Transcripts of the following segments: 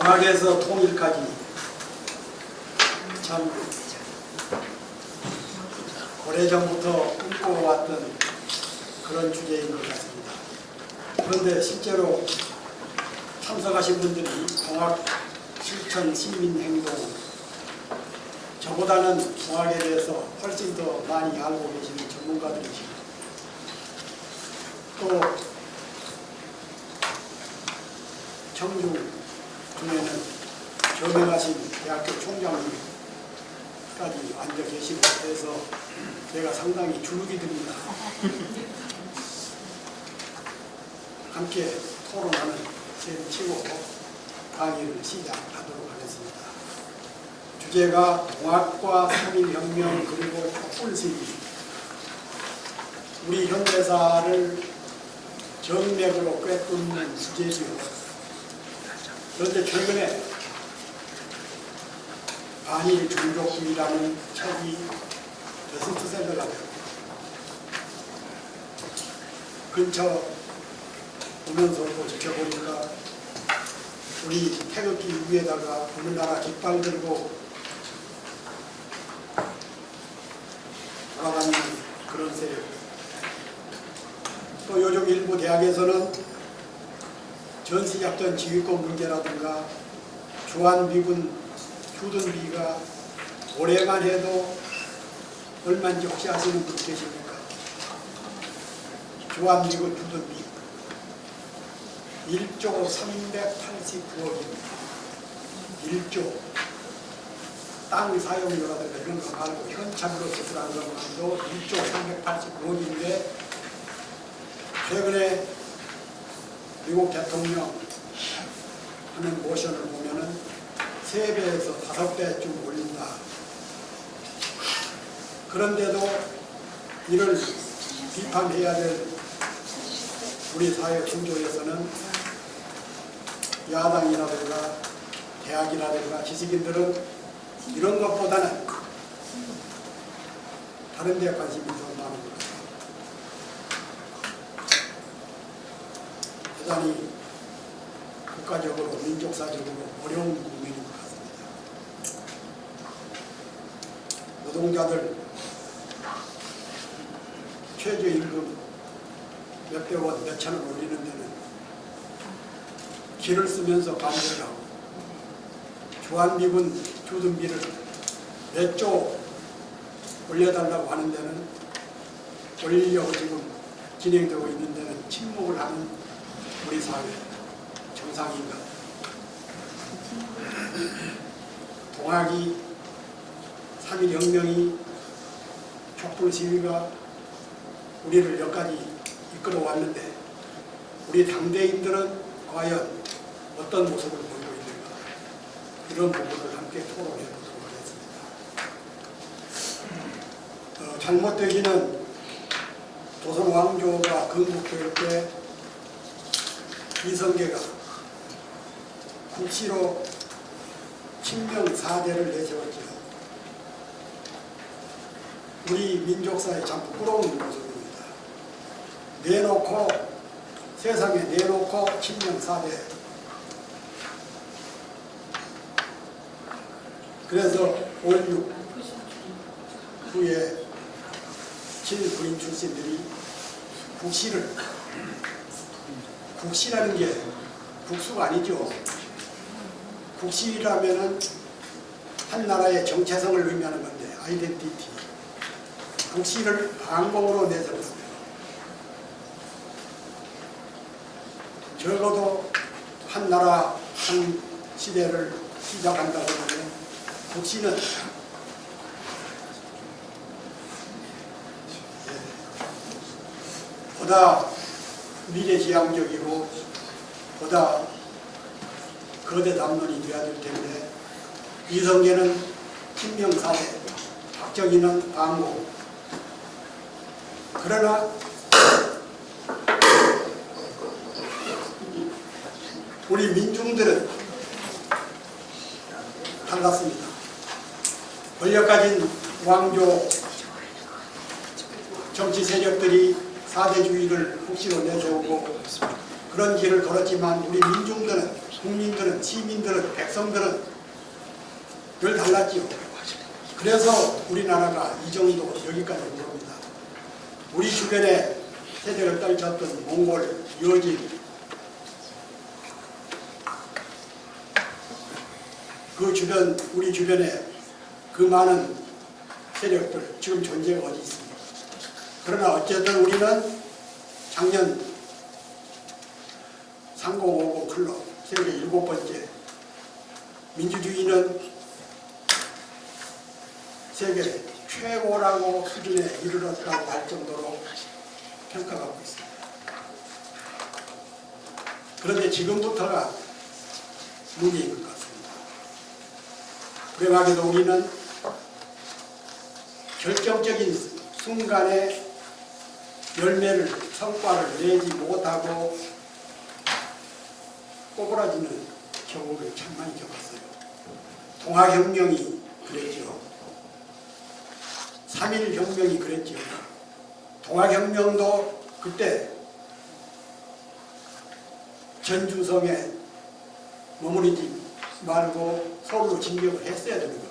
정학에서 통일까지 참 오래전부터 꿈꿔왔던 그런 주제인 것 같습니다. 그런데 실제로 참석하신 분들이 공학 실천 시민행동 저보다는 공학에 대해서 훨씬 더 많이 알고 계시는 전문가들이시고 또 청주 중에는 저명하신 대학교 총장님까지 앉아 계시고 해서 제가 상당히 주눅이 듭니다. 함께 토론하는 셈 치고 강의를 시작하도록 하겠습니다. 주제가 공학과 3.1혁명 그리고 촛불시위, 우리 현대사를 정맥으로 꿰뚫는 주제지요. 그런데 최근에 반일 종족주의라는 책이 베스트셀러가 되고 근처 보면서도 지켜보니까 우리 태극기 위에다가 우리나라 깃발 들고 돌아다니는 그런 세력, 또 요즘 일부 대학에서는 전시작전 지휘권 문제라든가 주한미군 주둔비가 올해만 해도 얼마인지 혹시 아시는 분 계십니까? 주한미군 주둔비 1조 389억입니다. 1조. 땅 사용료라든가 이런 거 말고 현찰로 지출하는 것만도 1조 389억인데 최근에 미국 대통령 하는 모션을 보면은 3배에서 5배쯤 올린다. 그런데도 이를 비판해야 될 우리 사회 구조에서는 야당이라든가 대학이라든가 지식인들은 이런 것보다는 다른 데 관심이 더 많은 것 같아요. 대단히 국가적으로 민족사적으로 어려운 국면인 것 같습니다. 노동자들 최저임금 몇백 원, 몇천 원 올리는 데는 길을 쓰면서 반대를 하고 주한미군 주둔비를 몇 조 올려달라고 하는 데는 올리려고 지금 진행되고 있는 데는 침묵을 하는 우리 사회 정상인가? 동학이 3.1혁명이 촛불 시위가 우리를 여기까지 이끌어 왔는데 우리 당대인들은 과연 어떤 모습을 보이고 있는가? 이런 부분을 함께 토론해 보도록 하겠습니다. 잘못되기는 조선 왕조가 건국될 때 이성계가 국시로 친명사대를 내세웠죠. 우리 민족사에 참 부끄러운 모습입니다. 내놓고 세상에 내놓고 친명사대. 그래서 5.16 후에 친부인 출신들이 국시라는 게 국수가 아니죠. 국시라면은 한 나라의 정체성을 의미하는 건데 아이덴티티. 국시를 방공으로 내세웠어요. 적어도 한 나라 한 시대를 시작한다고 하면 국시는 보다 미래지향적이고 보다 거대 담론이 되어야 될 텐데 이성계는 친명사대, 박정희는 방공. 그러나 우리 민중들은 달랐습니다. 권력 가진 왕조 정치 세력들이 사대주의를 국시로 내세우고 그런 길을 걸었지만 우리 민중들은 국민들은, 시민들은, 백성들은 늘 달랐지요. 그래서 우리나라가 이 정도 여기까지 온 겁니다. 우리 주변에 세대를 떨쳤던 몽골, 여진, 그 주변, 우리 주변에 그 많은 세력들 지금 존재가 어디 있습니까? 그러나 어쨌든 우리는 작년 3050 클럽 세계 7번째, 민주주의는 세계 최고라고 수준에 이르렀다고 할 정도로 평가받고 있습니다. 그런데 지금부터가 문제인 것 같습니다. 불행하게도 우리는 결정적인 순간에 열매를, 성과를 내지 못하고 꼬부라지는 경우를 참 많이 겪었어요. 동학혁명이 그랬죠. 3.1혁명이 그랬죠. 동학혁명도 그때 전주성에 머무르지 말고 서울로 진격을 했어야 되는 거예요.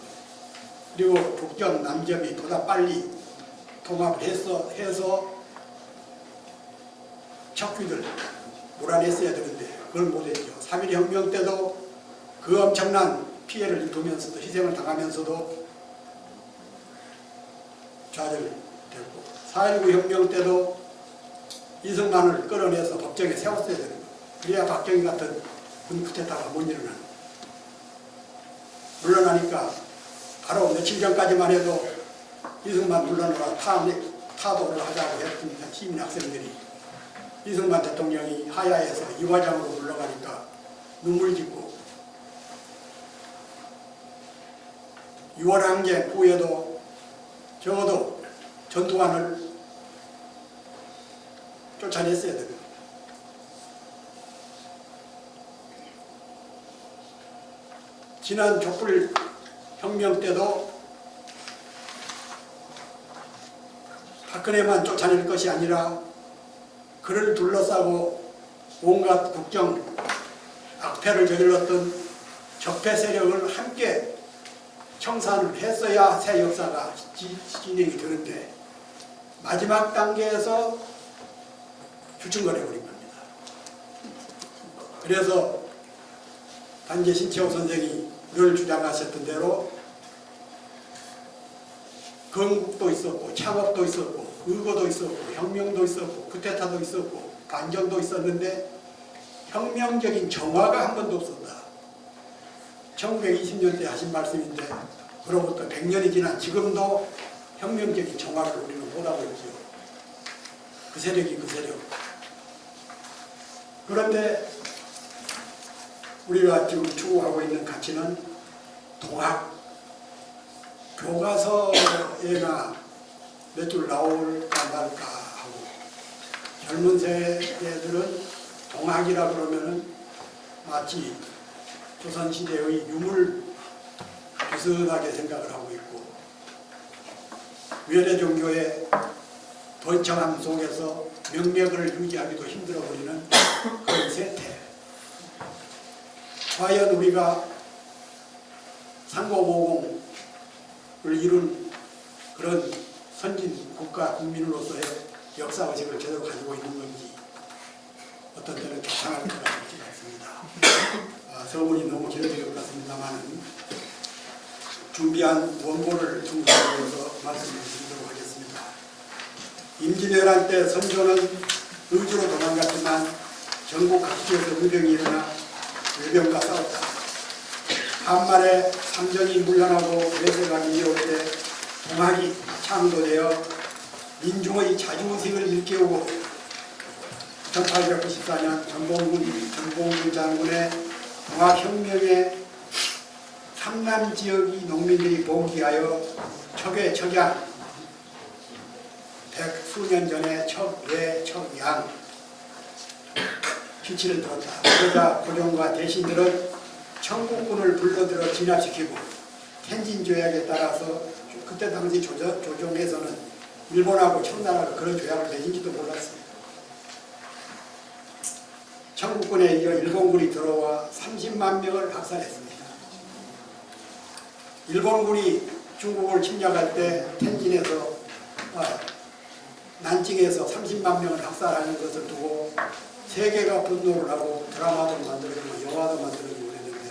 그리고 북경, 남점이 보다 빨리 통합을 해서 척귀들 몰아냈어야 되는데 그걸 못했죠. 3.1혁명 때도 그 엄청난 피해를 입으면서도 희생을 당하면서도 좌절됐고 4.19 혁명 때도 이승만을 끌어내서 법정에 세웠어야 되는 거예요. 그래야 박정희 같은 군 쿠데타가 못 일어나는. 물러나니까 바로 며칠 전까지만 해도 이승만 물러나라 타도를 하자고 했던 시민 학생들이 이승만 대통령이 하야에서 이화장으로 물러가니까 눈물 짓고 6월 항쟁 후에도 적어도 전투관을 쫓아냈어야 됩니다. 지난 촛불 혁명 때도 박근혜만 쫓아낼 것이 아니라 그를 둘러싸고 온갖 국정 악패를 저질렀던 적폐 세력을 함께 청산을 했어야 새 역사가 진행이 되는데 마지막 단계에서 주춤거려버린 겁니다. 그래서 단재 신채호 선생이 늘 주장하셨던 대로 건국도 있었고 창업도 있었고 의거도 있었고 혁명도 있었고 쿠데타도 있었고 반정도 있었는데 혁명적인 정화가 한 번도 없었다. 1920년대 하신 말씀인데 그로부터 100년이 지난 지금도 혁명적인 정화를 우리는 못하고 있죠. 그 세력이 그 세력. 그런데 우리가 지금 추구하고 있는 가치는 동학, 교과서에나 몇 줄 나올까 말까 하고 젊은 세대들은 동학이라 그러면은 마치 조선시대의 유물 비슷하게 생각을 하고 있고 외래 종교의 번창함 속에서 명맥을 유지하기도 힘들어 보이는 그런 세태. 과연 우리가 3050을 이룬 그런 선진 국가 국민으로서의 역사의식을 제대로 가지고 있는 건지 어떤 때는 교탕할 때가 있지 않습니다. 서문이 너무 길어질 것 같습니다만 준비한 원고를 중심으로 해서 말씀을 드리도록 하겠습니다. 임진왜란 때 선조는 의주로 도망갔지만 전국 각지에서 의병이 일어나 외병과 싸웠다. 한말에 삼전이 물러나고 외세가 밀려올 때 동학이 창도되어 민중의 자주의식을 일깨우고 1894년 전봉군 장군의 동학혁명에 삼남 지역의 농민들이 봉기하여 척외 척양, 백수년 전에 척외 척양 피치를 들었다. 그러자 고종과 대신들은 청국군을 불러들어 진압시키고 텐진 조약에 따라서 그때 당시 조정에서는 일본하고 청나라가 그런 조약을 맺은지도 몰랐습니다. 청국군에 이어 일본군이 들어와 30만 명을 학살했습니다. 일본군이 중국을 침략할 때 텐진에서 난징에서 30만 명을 학살하는 것을 두고 세계가 분노를 하고 드라마도 만들어지고 영화도 만들어지고 그랬는데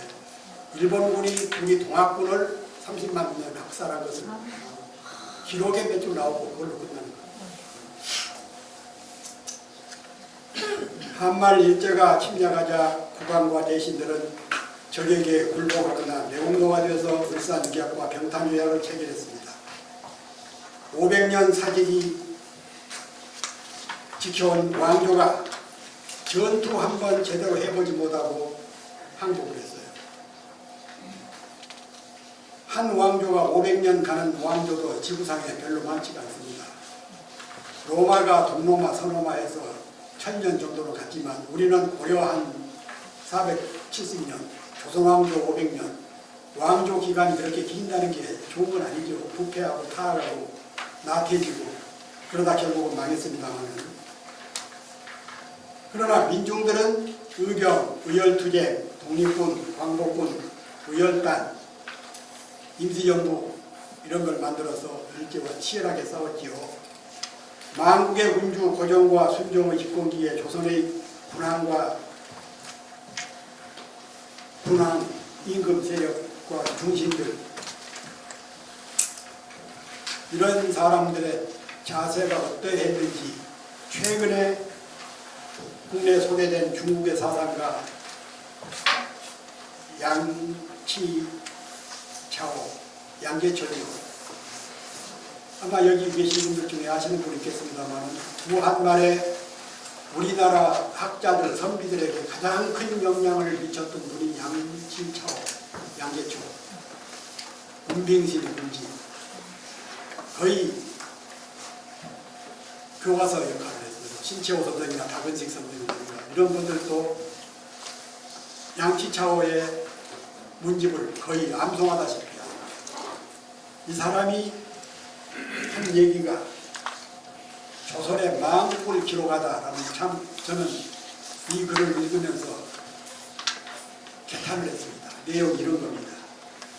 일본군이 우리 동학군을 30만 명을 학살한 것은 기록에 몇 줄 나오고 그걸로 끝나는 거예요. 한말 일제가 침략하자 국왕과 대신들은 적에게 굴복하거나 내공노가 되어서 을사늑약과 병탄유약을 체결했습니다. 500년 사직이 지켜온 왕조가 전투 한 번 제대로 해보지 못하고 항복을 했어요. 한 왕조가 500년 가는 왕조도 지구상에 별로 많지가 않습니다. 로마가 동로마, 서로마에서 1000년 정도로 갔지만 우리는 고려 한 470년, 조선왕조 500년, 왕조 기간이 그렇게 긴다는 게 좋은 건 아니죠. 부패하고 타락하고 나태해지고 그러다 결국은 망했습니다만 그러나 민중들은 의경, 의열투쟁, 독립군, 광복군, 의열단, 임시정부 이런 걸 만들어서 일제와 치열하게 싸웠지요. 만국의 군주 고종과 순종의 집권기에 조선의 군왕과 군왕 임금 세력과 중신들 이런 사람들의 자세가 어떠했는지 최근에 국내에 소개된 중국의 사상가 양치차오, 양계철이요. 아마 여기 계신 분들 중에 아시는 분 있겠습니다만 무한말에 우리나라 학자들, 선비들에게 가장 큰 영향을 미쳤던 분이 양치차오, 양계철, 문빙신의 문지 거의 교과서 역할을 했어요. 신채호 선생이나 박은식 선생이나 이런 분들도 양치차오의 문집을 거의 암송하다시피 합니다. 이 사람이 한 얘기가 조선의 망국을 기록하다라는 참 저는 이 글을 읽으면서 개탄을 했습니다. 내용이 이런 겁니다.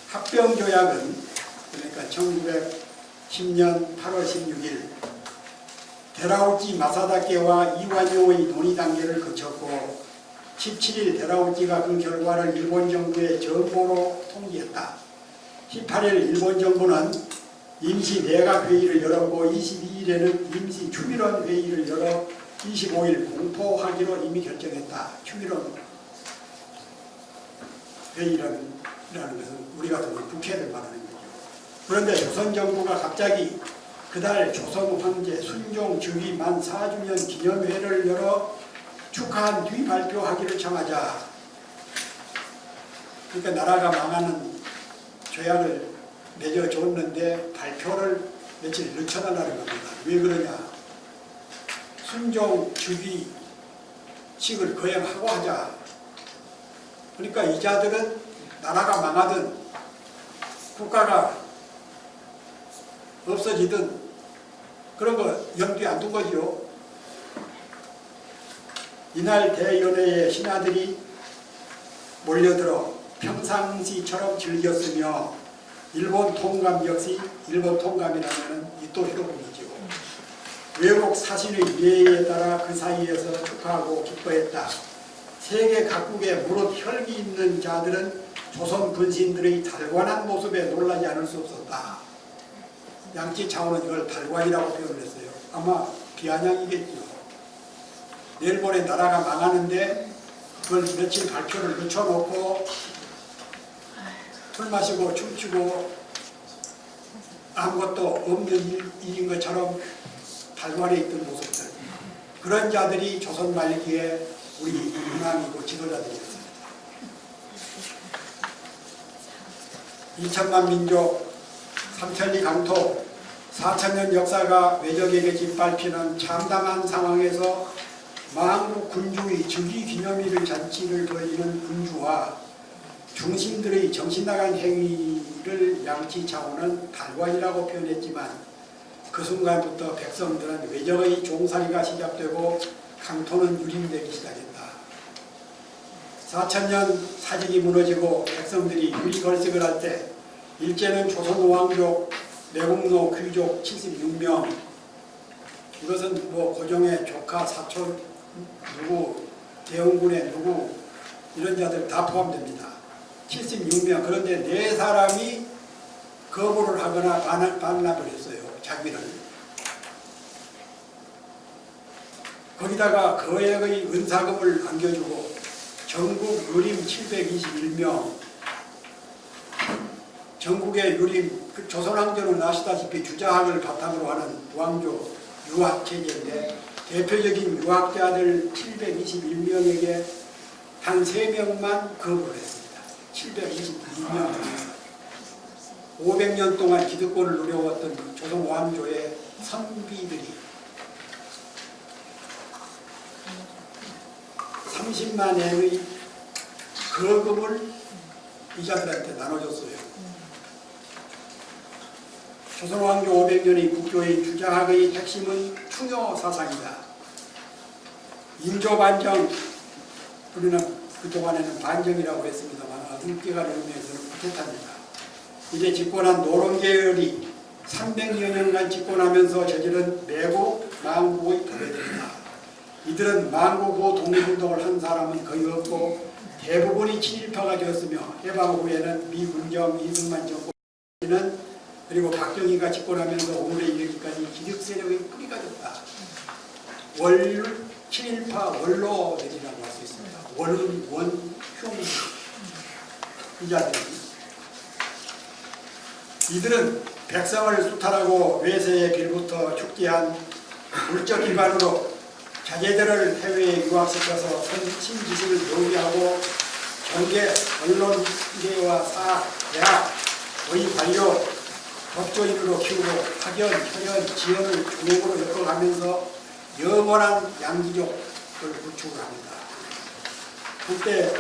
합병조약은 그러니까 1910년 8월 16일 데라우지 마사다케와 이완용의 논의 단계를 거쳤고 17일 데라우지가 그 결과를 일본 정부의 전보로 통지했다. 18일 일본 정부는 임시 내각회의를 열었고 22일에는 임시 추밀원 회의를 열어 25일 공포하기로 이미 결정했다. 추밀원 회의라는 것은 우리 같은 국회를 말하는 거죠. 그런데 조선 정부가 갑자기 그달 조선 황제 순종 즉위 만 4주년 기념회를 열어 축하한 뒤 발표하기를 청하자. 그러니까 나라가 망하는 조약을 맺어줬는데 발표를 며칠 늦춰달라는 겁니다. 왜 그러냐. 순종 즉위식을 거행하고 하자. 그러니까 이 자들은 나라가 망하든 국가가 없어지든 그런 거 염두에 안 둔 거죠. 이날 대연회에 신하들이 몰려들어 평상시처럼 즐겼으며 일본 통감 역시 일본 통감이라면 이토 히로부미죠. 외국 사신의 예의에 따라 그 사이에서 축하하고 기뻐했다. 세계 각국에 무릇 혈기 있는 자들은 조선 군신들의 달관한 모습에 놀라지 않을 수 없었다. 양치차오는 이걸 달관이라고 표현을 했어요. 아마 비아냥이겠죠. 내일 모레 나라가 망하는데 그걸 며칠 발표를 늦춰놓고 술 마시고 춤추고 아무것도 없는 일인 것처럼 달관에 있던 모습들. 그런 자들이 조선 말기에 우리 문왕이고 지도자들이었습니다. 2천만 민족, 3천리 강토, 4천년 역사가 외적에게 짓밟히는 참담한 상황에서 만국 군주의 즉위기념일 잔치를 벌이는 군주와 중신들의 정신나간 행위를 양치차오는 달관이라고 표현했지만 그 순간부터 백성들은 외적의 종살이가 시작되고 강토는 유린되기 시작했다. 4천년 사직이 무너지고 백성들이 유리걸색을 할 때 일제는 조선 왕족, 내국노 귀족 76명, 이것은 뭐 고종의 조카, 사촌, 누구, 대원군의 누구 이런 자들 다 포함됩니다. 76명. 그런데 4사람이 거부를 하거나 반납을 했어요. 자기를. 거기다가 거액의 은사금을 안겨주고 전국 유림 721명, 전국의 유림, 조선왕조는 아시다시피 주자학을 바탕으로 하는 왕조 유학체제인데 대표적인 유학자들 721명에게 단 3명만 거부를 했습니다. 722명 중에서 500년 동안 기득권을 누려왔던 조선 왕조의 선비들이 30만 엔의 거금을 이자들한테 나눠줬어요. 조선 왕조 500년의 국교의 주자학의 핵심은 충효 사상이다. 인조반정, 우리는 그동안에는 반정이라고 했습니다만 어둠깨가는 의미에서는 쿠데타입니다. 이제 집권한 노론계열이 300여 년간 집권하면서 저지른 매국, 망국의 도배들이다. 이들은 망국후 독립운동을 한 사람은 거의 없고 대부분이 친일파가 되었으며 해방 후에는 미군정, 이승만 정권은 그리고 박정희가 집권하면서 오늘에 이르기까지 기득세력의 뿌리가 됐다. 친일파 원로들이라고 할 수 있습니다. 원흉 이 자들이 이들은 백성을 수탈하고 외세의 길부터 축제한 물적 기반으로 자제들을 해외에 유학시켜서 신지식을 요기하고 경제, 언론계와 사학, 대학, 거의 관료, 법조인으로 키우고 학연, 혈연, 지연을 중행으로 엮어가면서 영원한 양기족을 구축을 합니다. 그때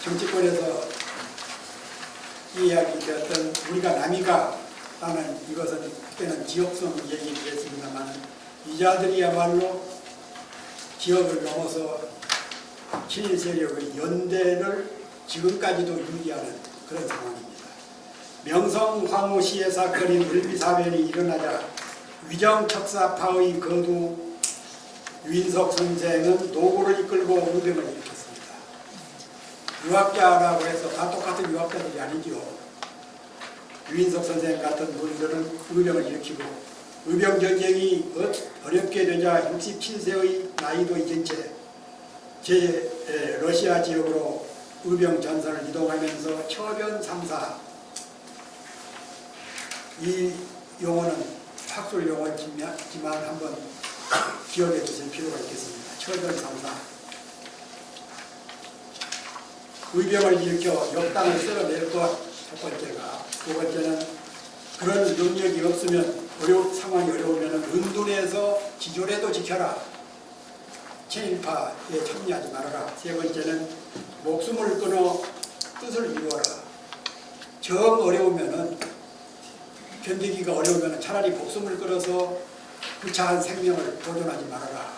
정치권에서 이 이야기 되었던 우리가 남이가 라는 이것은 그때는 지역성 얘기했습니다만 이 자들이야말로 지역을 넘어서 친일 세력의 연대를 지금까지도 유지하는 그런 상황입니다. 명성 황후시의 사건인 을미사변이 일어나자 위정척사파의 거두 유인석 선생은 노고를 이끌고 의병을 일으켰습니다. 유학자라고 해서 다 똑같은 유학자들이 아니죠. 유인석 선생 같은 분들은 의병을 일으키고 의병전쟁이 어렵게 되자 67세의 나이도 잊은 채 러시아 지역으로 의병 전선을 이동하면서 처변 3사, 이 용어는 학술 용어지만 한번 기억해 두실 필요가 있겠습니다. 처변 3사. 의병을 일으켜 역당을 쓸어낼 것, 첫 번째가. 두 번째는 그런 능력이 없으면 상황이 어려우면 은둔해서 지조라도 지켜라. 친일파에 참여하지 말아라. 세 번째는 목숨을 끊어 뜻을 이루어라. 정 어려우면 견디기가 어려우면 차라리 목숨을 끊어서 구차한 생명을 보존하지 말아라.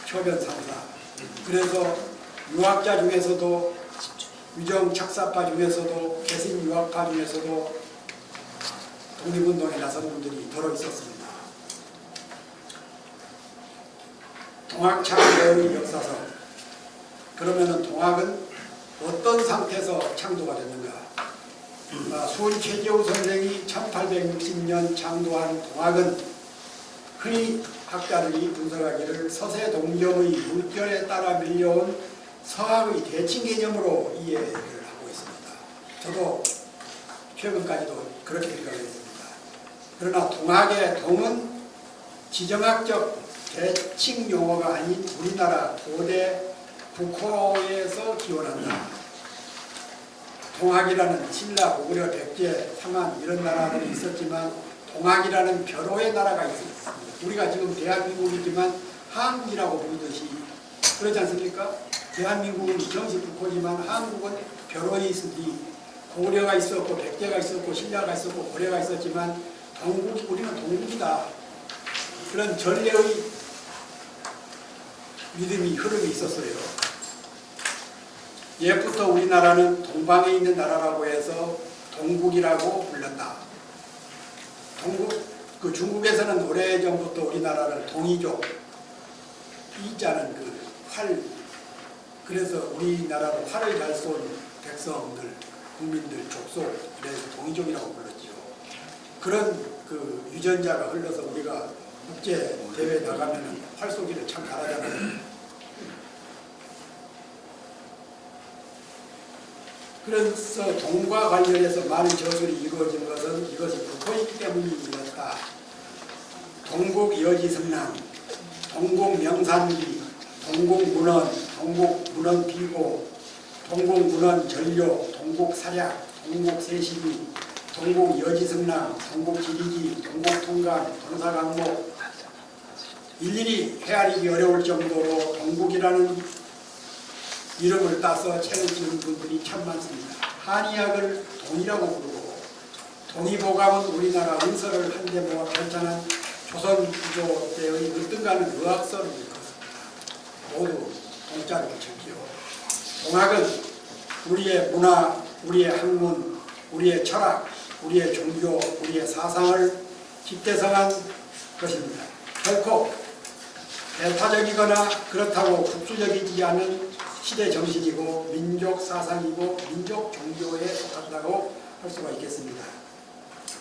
처변 3사. 그래서 유학자 중에서도 위정척사파 중에서도 개신 유학파 중에서도 독립운동에 나선 분들이 더러 있었습니다. 동학창조의 역사서. 그러면 동학은 어떤 상태에서 창도가 됐는가? 수원 최재우 선생이 1860년 창도한 동학은 흔히 학자들이 분석하기를 서세동정의 물결에 따라 밀려온 서학의 대칭 개념으로 이해를 하고 있습니다. 저도 최근까지도 그렇게 생각했습니다. 그러나 동학의 동은 지정학적 대칭 용어가 아닌 우리나라 고대 국호에서 기원한다. 동학이라는 신라, 고구려, 백제, 상한 이런 나라들이 있었지만 동학이라는 별호의 나라가 있었습니다. 우리가 지금 대한민국이지만 한국이라고 부르듯이 그러지 않습니까? 대한민국은 정식 국호지만 한국은 별호에 있으니 고구려가 있었고 백제가 있었고 신라가 있었고 고려가 있었지만 우리는 동국이다. 그런 전례의 믿음이 흐름이 있었어요. 옛부터 우리나라는 동방에 있는 나라라고 해서 동국이라고 불렀다. 그 중국에서는 오래전부터 우리나라를 동이족, 이자는 그 활, 그래서 우리나라로 활을 잘 쏜 백성들, 국민들, 족속, 이래서 동이족이라고 불렀죠. 그런 그 유전자가 흘러서 우리가 국제 대회 나가면은 활쏘기를 참 잘하잖아요. 그래서 동과 관련해서 많은 저술이 이루어진 것은 이것이 붙어있기 때문이었다. 동국여지승랑, 동국명산기, 동국문헌, 동국문헌비고, 동국문헌전료, 동국사략, 동국세시기, 동국여지승랑, 동국지리기, 동국통감, 동사강목, 일일이 헤아리기 어려울 정도로 동국이라는 이름을 따서 책을 지은 분들이 참 많습니다. 한의학을 동이라고 부르고, 동의보감은 우리나라 은서를 한데 모아 편찬한 조선구조 때의 으뜸가는 의학서를 읽었습니다. 모두 동자로 적기요. 동학은 우리의 문화, 우리의 학문, 우리의 철학, 우리의 종교, 우리의 사상을 집대성한 것입니다. 결코 배타적이거나 그렇다고 국수적이지 않은 시대 정신이고 민족 사상이고 민족 종교에 속한다고 할 수가 있겠습니다.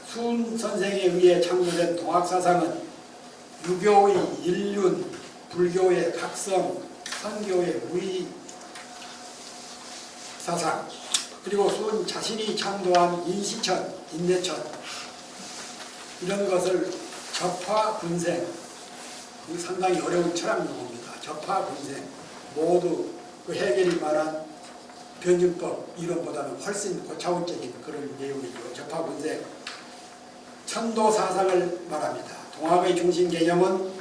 수은 선생에 의해 창조된 동학사상은 유교의 일륜, 불교의 각성, 선교의 무의 사상, 그리고 수은 자신이 창조한 인시천, 인내천, 이런 것을 접화분생, 상당히 어려운 철학 용어입니다. 접화분생, 모두 그 해결이 말한 변증법 이론보다는 훨씬 고차원적인 그런 내용이고, 접화분생, 천도사상을 말합니다. 동학의 중심 개념은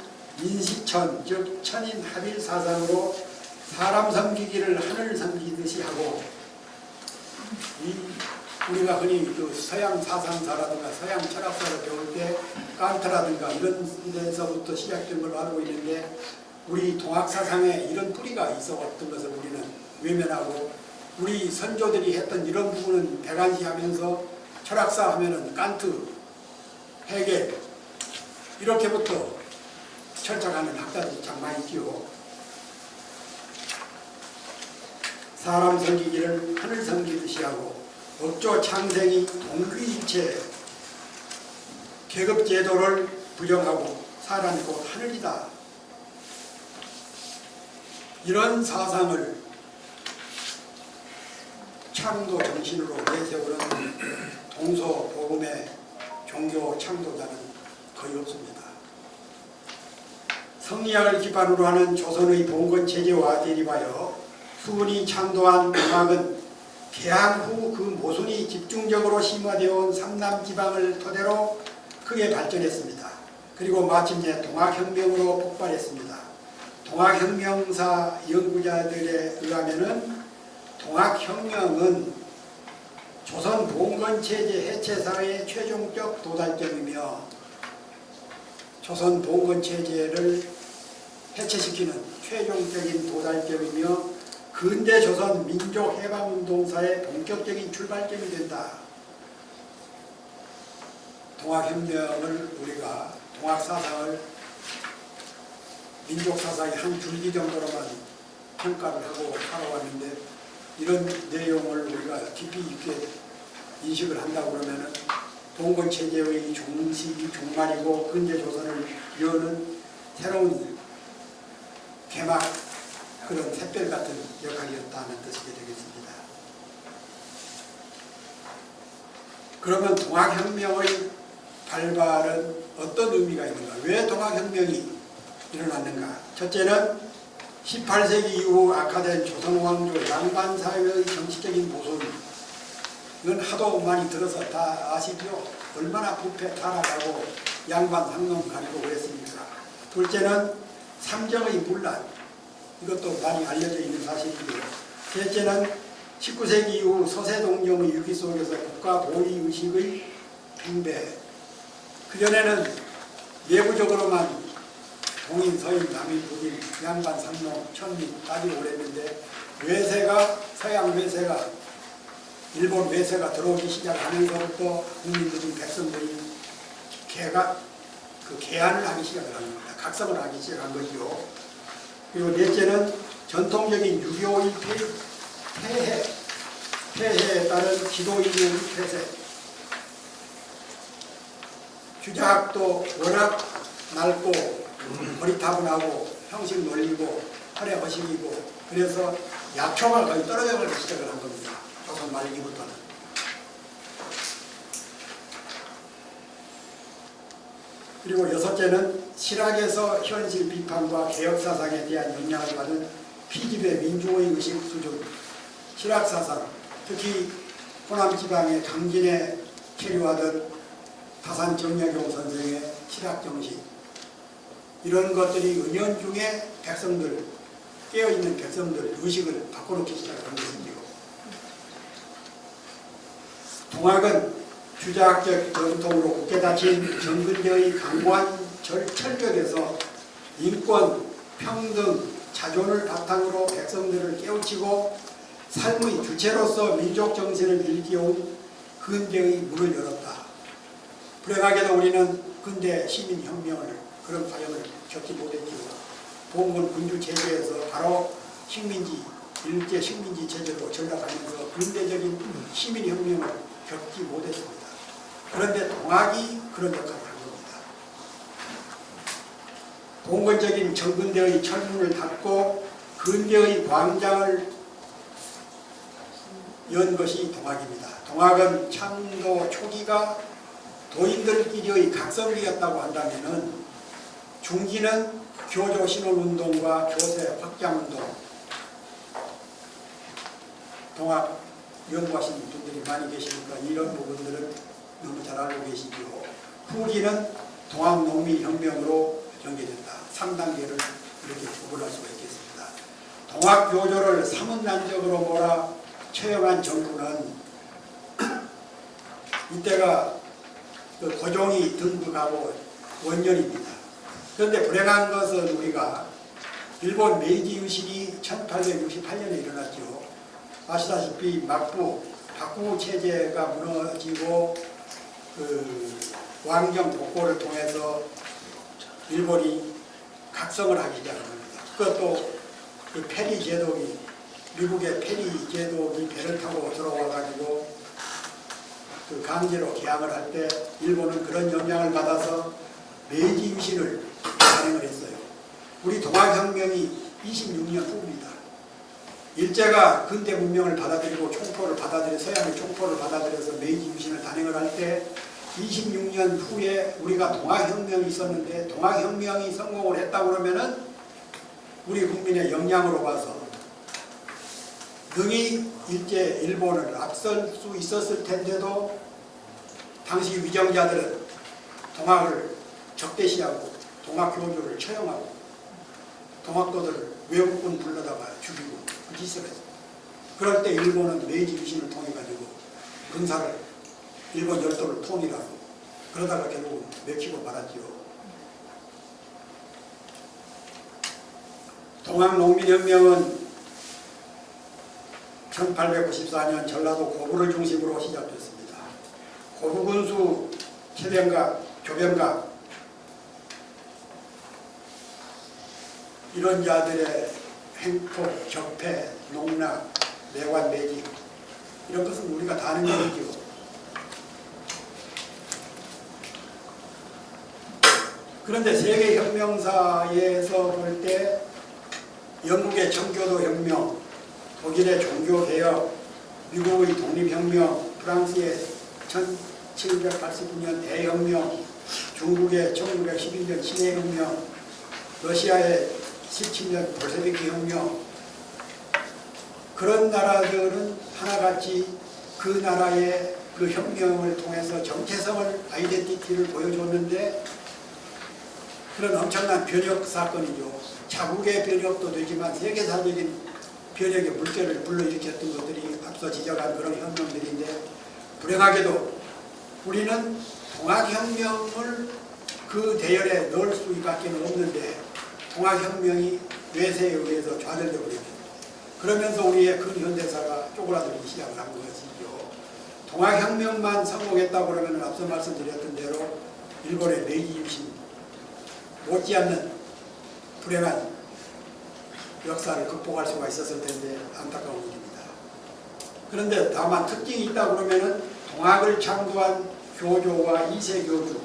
인시천, 즉 천인합일사상으로 사람 섬기기를 하늘 섬기듯이 하고, 우리가 흔히 그 서양 사상사라든가 서양 철학사를 배울 때 칸트라든가 이런 데서부터 시작된 걸로 알고 있는데, 우리 동학사상에 이런 뿌리가 있었던 것을 우리는 외면하고, 우리 선조들이 했던 이런 부분은 배관시하면서 철학사 하면은 칸트, 헤겔 이렇게부터 철학하는 학자들이 참 많이 있지요. 사람 섬기기를 하늘 섬기듯이 하고, 업조 창생이 동귀일체, 계급제도를 부정하고 사람이 곧 하늘이다. 이런 사상을 창도 정신으로 내세우는 동서복음의 종교 창조자는 거의 없습니다. 성리학을 기반으로 하는 조선의 봉건체제와 대립하여 수은이 창조한 동학은 개항 후 그 모순이 집중적으로 심화되어 온 삼남지방을 토대로 크게 발전했습니다. 그리고 마침내 동학혁명으로 폭발했습니다. 동학혁명사 연구자들에 의하면은 동학혁명은 조선 봉건체제 해체사의 최종적 도달점이며, 조선 봉건체제를 해체시키는 최종적인 도달점이며 근대 조선 민족해방운동사의 본격적인 출발점이 된다. 동학혁명을 우리가 동학사상을 민족사상의 한 줄기 정도로만 평가를 하고 살아왔는데, 이런 내용을 우리가 깊이 있게 인식을 한다고 그러면은 봉건체제의 종식이 종말이고 근대 조선을 여는 새로운 개막, 그런 샛별 같은 역할이었다는 뜻이 되겠습니다. 그러면 동학혁명의 발발은 어떤 의미가 있는가? 왜 동학혁명이 일어났는가? 첫째는 18세기 이후 악화된 조선왕조 양반사회의 정치적인 모순, 이건 하도 많이 들어서 다 아시죠? 얼마나 부패 타락하고 양반 상놈 가리고 그랬습니까? 둘째는 삼정의 문란, 이것도 많이 알려져 있는 사실이고요. 셋째는 19세기 이후 서세동정의 유기 속에서 국가 보위 의식의 팽배, 그전에는 내부적으로만 동인, 서인, 남인, 북인, 양반, 상농, 천민 따지고 그랬는데 외세가 서양 외세가 일본 외세가 들어오기 시작하면서부터 국민들이 백성들이 개안을 하기 시작을 하는 겁니다. 각성을 하기 시작한 거죠. 그리고 넷째는 전통적인 6.25일 폐해에 따른 지도인의 폐쇄. 주자학도 워낙 낡고 거리타분하고 형식 놀리고 허례 허식이고 그래서 약초가 거의 떨어져가기 시작을 한 겁니다. 조선 말기부터는. 그리고 여섯째는 실학에서 현실 비판과 개혁사상에 대한 영향을 받은 피집의 민주주의 의식 수준. 실학사상, 특히 호남지방의 강진에 체류하던 타산 정약용 선생의 실학정신, 이런 것들이 은연중에 백성들, 깨어있는 백성들 의식을 바꿔놓기 시작한 것이지요. 동학은 주자학적 전통으로 굳게 닫힌 정근대의 강고한 철벽에서 인권, 평등, 자존을 바탕으로 백성들을 깨우치고 삶의 주체로서 민족 정신을 일깨운 근대의 문을 열었다. 불행하게도 우리는 근대 시민혁명을 그런 과정을 겪지 못했지요. 봉건 군주 체제에서 바로 식민지, 일제 식민지 체제로 전락하면서 근대적인 시민혁명을 겪지 못했습니다. 그런데 동학이 그런 역할을 한 겁니다. 봉건적인 정근대의 철문을 닫고 근대의 광장을 연 것이 동학입니다. 동학은 창도 초기가 도인들끼리의 각성기였다고 한다면 중기는 교조 신혼운동과 교세 확장운동, 동학 연구하시는 분들이 많이 계시니까 이런 부분들은 너무 잘 알고 계시죠. 후기는 동학농민혁명으로 전개됐다. 3단계를 이렇게 구분할 수가 있겠습니다. 동학교조를 사문난적으로 몰아 처형한 정부는 이때가 고종이 등극하고 원년입니다. 그런데 불행한 것은 우리가 일본 메이지 유신이 1868년에 일어났죠. 아시다시피 박구 체제가 무너지고 왕정 독고를 통해서 일본이 각성을 하기 시작합니다. 그것도 페리 제독이 미국의 페리 제독이 배를 타고 들어와가지고 강제로 개항을 할 때 일본은 그런 영향을 받아서 메이지 유신을 단행을 했어요. 우리 동학혁명이 26년 후입니다. 일제가 근대 문명을 받아들이고 총포를 받아들여 서양의 총포를 받아들여서 메이지 유신을 단행을 할 때 26년 후에 우리가 동학혁명이 있었는데 동학혁명이 성공을 했다고 그러면은 우리 국민의 역량으로 봐서 능히 일제 일본을 앞설 수 있었을 텐데도 당시 위정자들은 동학을 적대시하고 동학교조를 처형하고 동학도들을 외국군 불러다가 죽이고 그 짓을 했어요. 그럴 때 일본은 메이지 유신을 통해 가지고 군사를 일본 열도를 통일하고 그러다가 결국은 맥히고 말았지요. 동학농민혁명은 1894년 전라도 고구를 중심으로 시작됐습니다. 고구군수 최병각, 조병각 이런 자들의 횡포, 적폐, 농락, 매관, 매직 이런 것은 우리가 다 아는 얘기죠. 그런데 세계혁명사에서 볼 때 영국의 청교도 혁명, 독일의 종교개혁, 미국의 독립혁명, 프랑스의 1789년 대혁명, 중국의 1911년 신해혁명, 러시아의 17년 볼셰비키 혁명, 그런 나라들은 하나같이 그 나라의 그 혁명을 통해서 정체성을, 아이덴티티를 보여줬는데 그런 엄청난 변혁 사건이죠. 자국의 변혁도 되지만 세계사적인 변혁의 물결을 불러일으켰던 것들이 앞서 지적한 그런 혁명들인데 불행하게도 우리는 동학혁명을 그 대열에 넣을 수밖에 없는데 동학혁명이 외세에 의해서 좌절되어 버립니다. 그러면서 우리의 근현대사가 쪼그라들기 시작을 한 것이죠. 동학혁명만 성공했다고 그러면 앞서 말씀드렸던 대로 일본의 메이지 유신 못지않는 불행한 역사를 극복할 수가 있었을 텐데 안타까운 일입니다. 그런데 다만 특징이 있다 그러면은 동학을 창조한 교조와 2세 교주,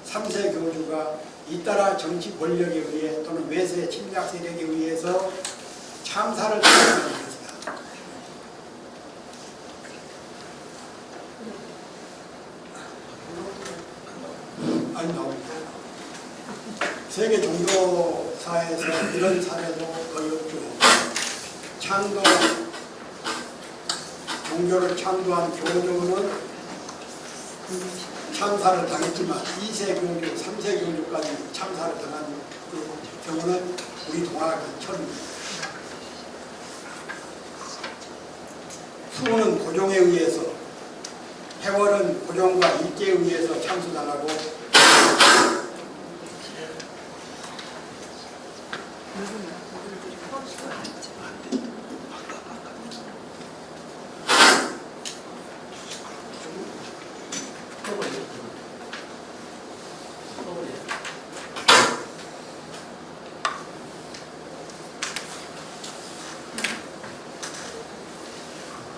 3세 교주가 잇따라 정치 권력에 의해 또는 외세 침략 세력에 의해서 참사를 당하는 것이다. 아니 나옵니다. 세계 종교사에서 이런 사례도 거의 없죠. 종교를 창조한 교조는 참사를 당했지만 2세 교주, 3세 교주까지 참사를 당한 그 경우는 우리 동학이 처음입니다. 수는 고종에 의해서, 해월은 고종과 일제에 의해서 참수당하고,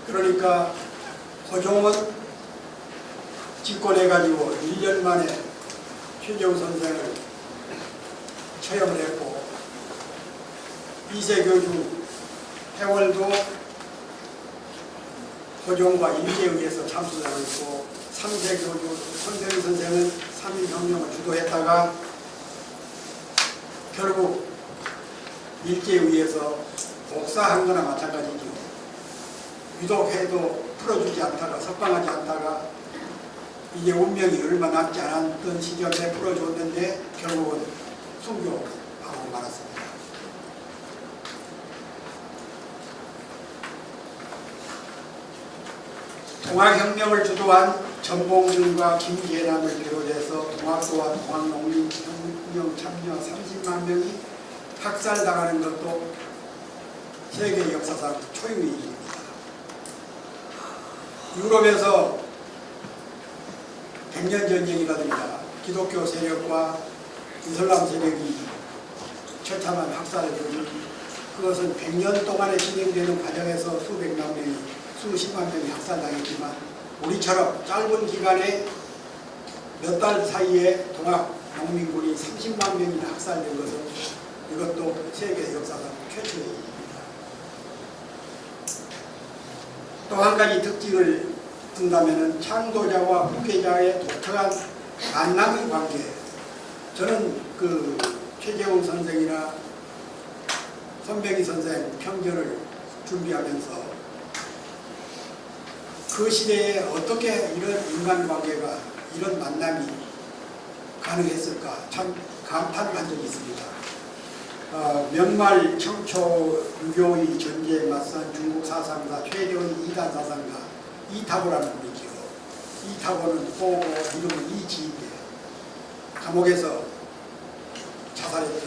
그러니까 고종은 집권해가지고 1년 만에 최재우 선생을 처형을 했고, 2세 교주 해월도 고종과 일제에 의해서 참수당했고, 3세 교주 손정희 선생은 3.1혁명을 주도했다가 결국 일제에 의해서 복사한 거나 마찬가지죠. 유독해도 풀어주지 않다가, 석방하지 않다가 이제 운명이 얼마 남지 않았던 시점에 풀어줬는데 결국은 순교하고 말았습니다. 동학혁명을 주도한 전봉준과 김계남을 비롯해서 동학도와 동학농민혁명 참여 30만 명이 학살당하는 것도 세계 역사상 초유의 일입니다. 유럽에서 백년전쟁이라든가 기독교 세력과 이슬람 세력이 처참한 학살을 벌인 그것은 100년 동안에 진행되는 과정에서 수백만 명이, 수십만 명이 학살당했지만 우리처럼 짧은 기간에 몇 달 사이에 동학 농민군이 30만 명이나 학살된 것은 이것도 세계 역사상 최초의 일입니다. 또 한 가지 특징을 둔다면 창조자와 후계자의 독특한 만남의 관계. 저는 그 최재훈 선생이나 손병희 선생 평전을 준비하면서 그 시대에 어떻게 이런 인간관계가, 이런 만남이 가능했을까 참 감탄을 한 적이 있습니다. 명말 청초 유교의 전쟁에 맞선 중국 사상가 최재훈 이단 사상가 이타고라는 분이지요. 이타고는 호고 이름은 이지인데 감옥에서 자살했던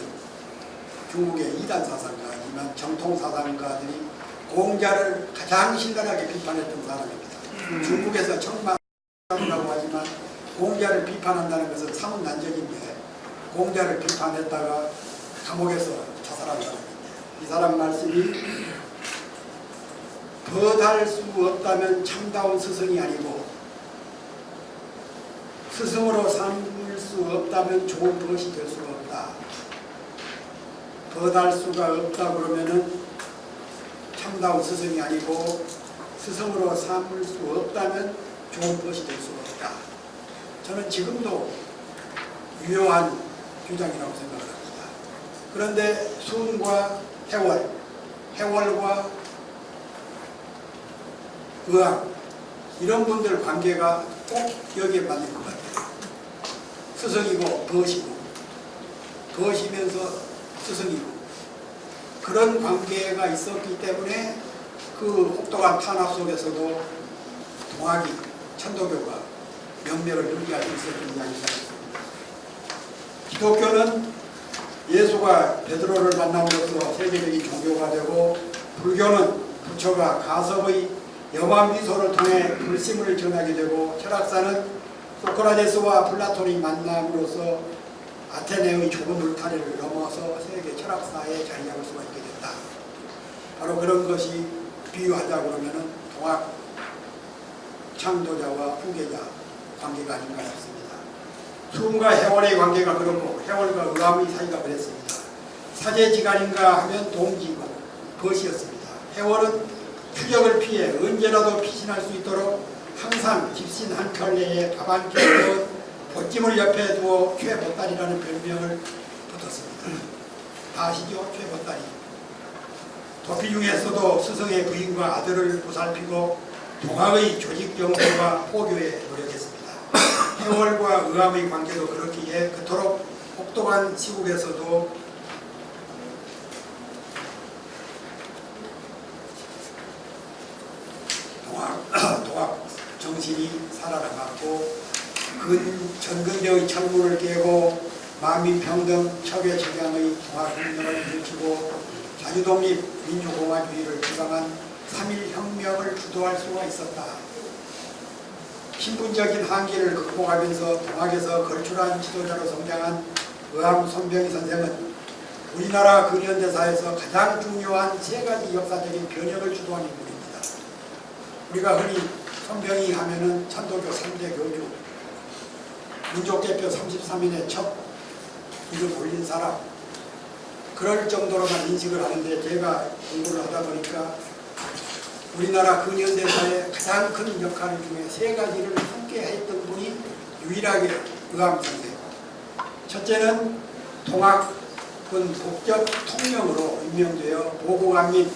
중국의 이단 사상가이지만 정통 사상가들이 공자를 가장 신랄하게 비판했던 사람입니다. 중국에서 청만이라고 하지만 공자를 비판한다는 것은 사뭇 난적인데 공자를 비판했다가 감옥에서 자살한 사람입니다. 이 사람 말씀이 더할 수 없다면 참다운 스승이 아니고 스승으로 삼을 수 없다면 좋은 것이 될 수가 없다. 더할 수가 없다 그러면은 참다운 스승이 아니고 스승으로 삼을 수 없다면 좋은 것이 될 수가 없다. 저는 지금도 유효한 주장이라고 생각합니다. 그런데 순과 해월, 해월과 의학 이런 분들 관계가 꼭 여기에 맞는 것 같아요. 스승이고 벗이고 벗이면서 스승이고 그런 관계가 있었기 때문에 그 혹독한 탄압 속에서도 동학이 천도교가 명맥을 유지할 수 있었던 이야기가 있습니다. 기독교는 예수가 예수가 베드로를 만남으로써 세계적인 종교가 되고, 불교는 부처가 가섭의 염한 미소를 통해 불심을 전하게 되고, 철학사는 소크라테스와 플라톤이 만남으로써 아테네의 좁은 울타리를 넘어서 세계 철학사에 자리 잡을 수가 있게 됐다. 바로 그런 것이 비유하자 그러면은 동학 창조자와 후계자 관계가 아닌가 싶습니다. 수음과 해월의 관계가 그렇고 해월과 의암의 사이가 그랬습니다. 사제지간인가 하면 동지고 것이었습니다. 해월은 추적을 피해 언제라도 피신할 수 있도록 항상 집신 한 켤레에 밥 한 끼 넣은 보찜을 옆에 두어 최보따리라는 별명을 붙었습니다. 다 아시죠? 최보따리. 도피 중에서도 스승의 부인과 아들을 보살피고 동학의 조직 정보와 포교에 노력했습니다. 해월과 의암의 관계도 그렇기에 그토록 혹독한 시국에서도 동학 정신이 살아남았고, 전근대의 철문을 깨고 만민평등 척외척양의 동학혁명을 일으키고 자주독립 민주공화주의를 지향한 3.1혁명을 주도할 수가 있었다. 신분적인 한계를 극복하면서 동학에서 걸출한 지도자로 성장한 의암 손병희 선생은 우리나라 근현대사에서 가장 중요한 세 가지 역사적인 변혁을 주도한 인물입니다. 우리가 흔히 손병희 하면은 천도교 3대 교주, 민족대표 33인의 첫 이름 올린 사람, 그럴 정도로만 인식을 하는데, 제가 공부를 하다 보니까 우리나라 근현대사의 가장 큰 역할 중에 세 가지를 함께 했던 분이 유일하게 의암 선생. 첫째는 동학군 국적 통령으로 임명되어 보고간민,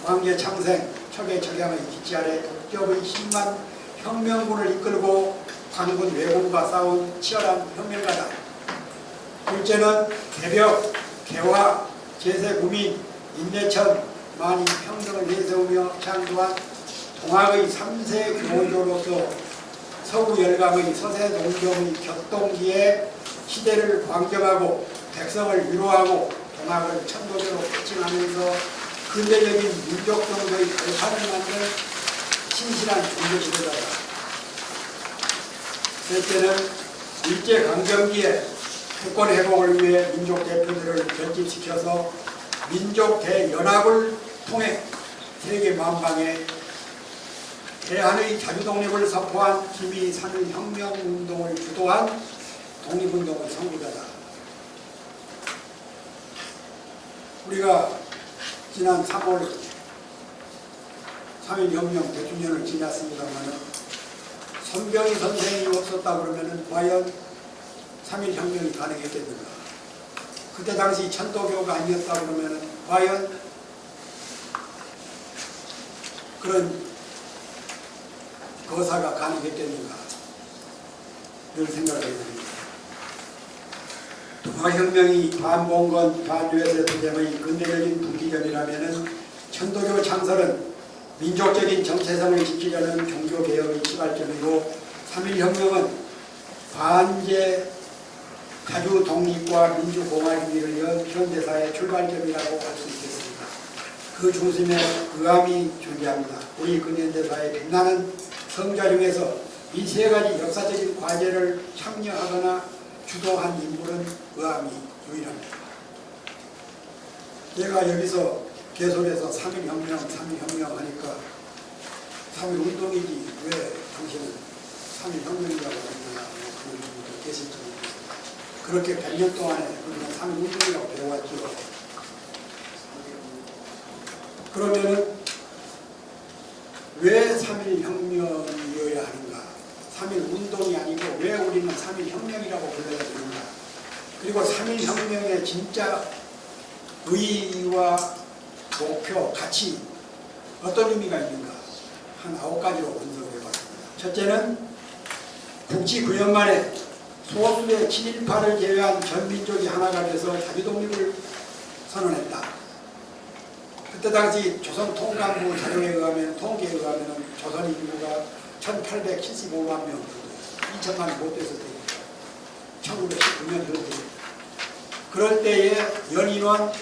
왕제창생, 척외척양의 지지 아래 국적의 10만 혁명군을 이끌고 관군 왜군과 싸운 치열한 혁명가다. 둘째는 개벽, 개화, 제세구민, 인내천, 만인 평등을 내세우며 창조한 동학의 3세 교조로서 서구 열강의 서세동정의 격동기에 시대를 광정하고 백성을 위로하고 동학을 천도제로 촉진하면서 근대적인 민족 정도의 발판을 만든 신실한 종교 지도자다. 셋째는 일제강점기에 국권 회복을 위해 민족 대표들을 결집시켜서 민족 대연합을 통해 세계 만방에 대한의 자주독립을 선포한 김이 산을 혁명운동을 주도한 독립운동의 선구자다. 우리가 지난 3월 3.1혁명 100주년을 지났습니다만, 손병희 선생이 없었다 그러면 과연 3.1혁명이 가능했겠는가? 그때 당시 천도교가 아니었다 그러면 과연 그런 거사가 가능했겠는가? 이런 생각을 해봅니다. 동학혁명이 반봉건, 반유해세투쟁의 근대적인 분기점이라면 천도교 창설은 민족적인 정체성을 지키려는 종교개혁의 시발점이고, 3.1혁명은 반제 자주독립과 민주공화주의를 위한 현대사의 출발점이라고 할 수 있겠습니다. 그 중심에 의암이 존재합니다. 우리 근현대사의 빛나는 성자 중에서 이 세 가지 역사적인 과제를 참여하거나 주도한 인물은 의암이 유일합니다. 제가 여기서 개소리에서 3.1혁명, 3.1혁명 하니까 3.1운동이지 왜 당신은 3.1혁명이라고 하느냐, 그런 분들 계실지 모르겠습니다. 그렇게 100년 동안에 우리는 3.1운동이라고 배워왔죠. 그러면은 왜 3.1혁명이어야 하는가? 3.1운동이 아니고 왜 우리는 3.1혁명이라고 불러야 되는가? 그리고 3.1혁명의 진짜 의의와 목표, 가치, 어떤 의미가 있는가? 한 9가지로 분석해봤습니다. 첫째는 국치 9년 만에 소수의 친일파를 제외한 전 민족이 하나가 돼서 자주독립을 선언했다. 그때 당시 조선 통감부 자료에 의하면, 통계에 의하면 조선 인구가 1875만 명 정도, 2000만이 못 돼서 1919년 현재. 그럴 때에 연인원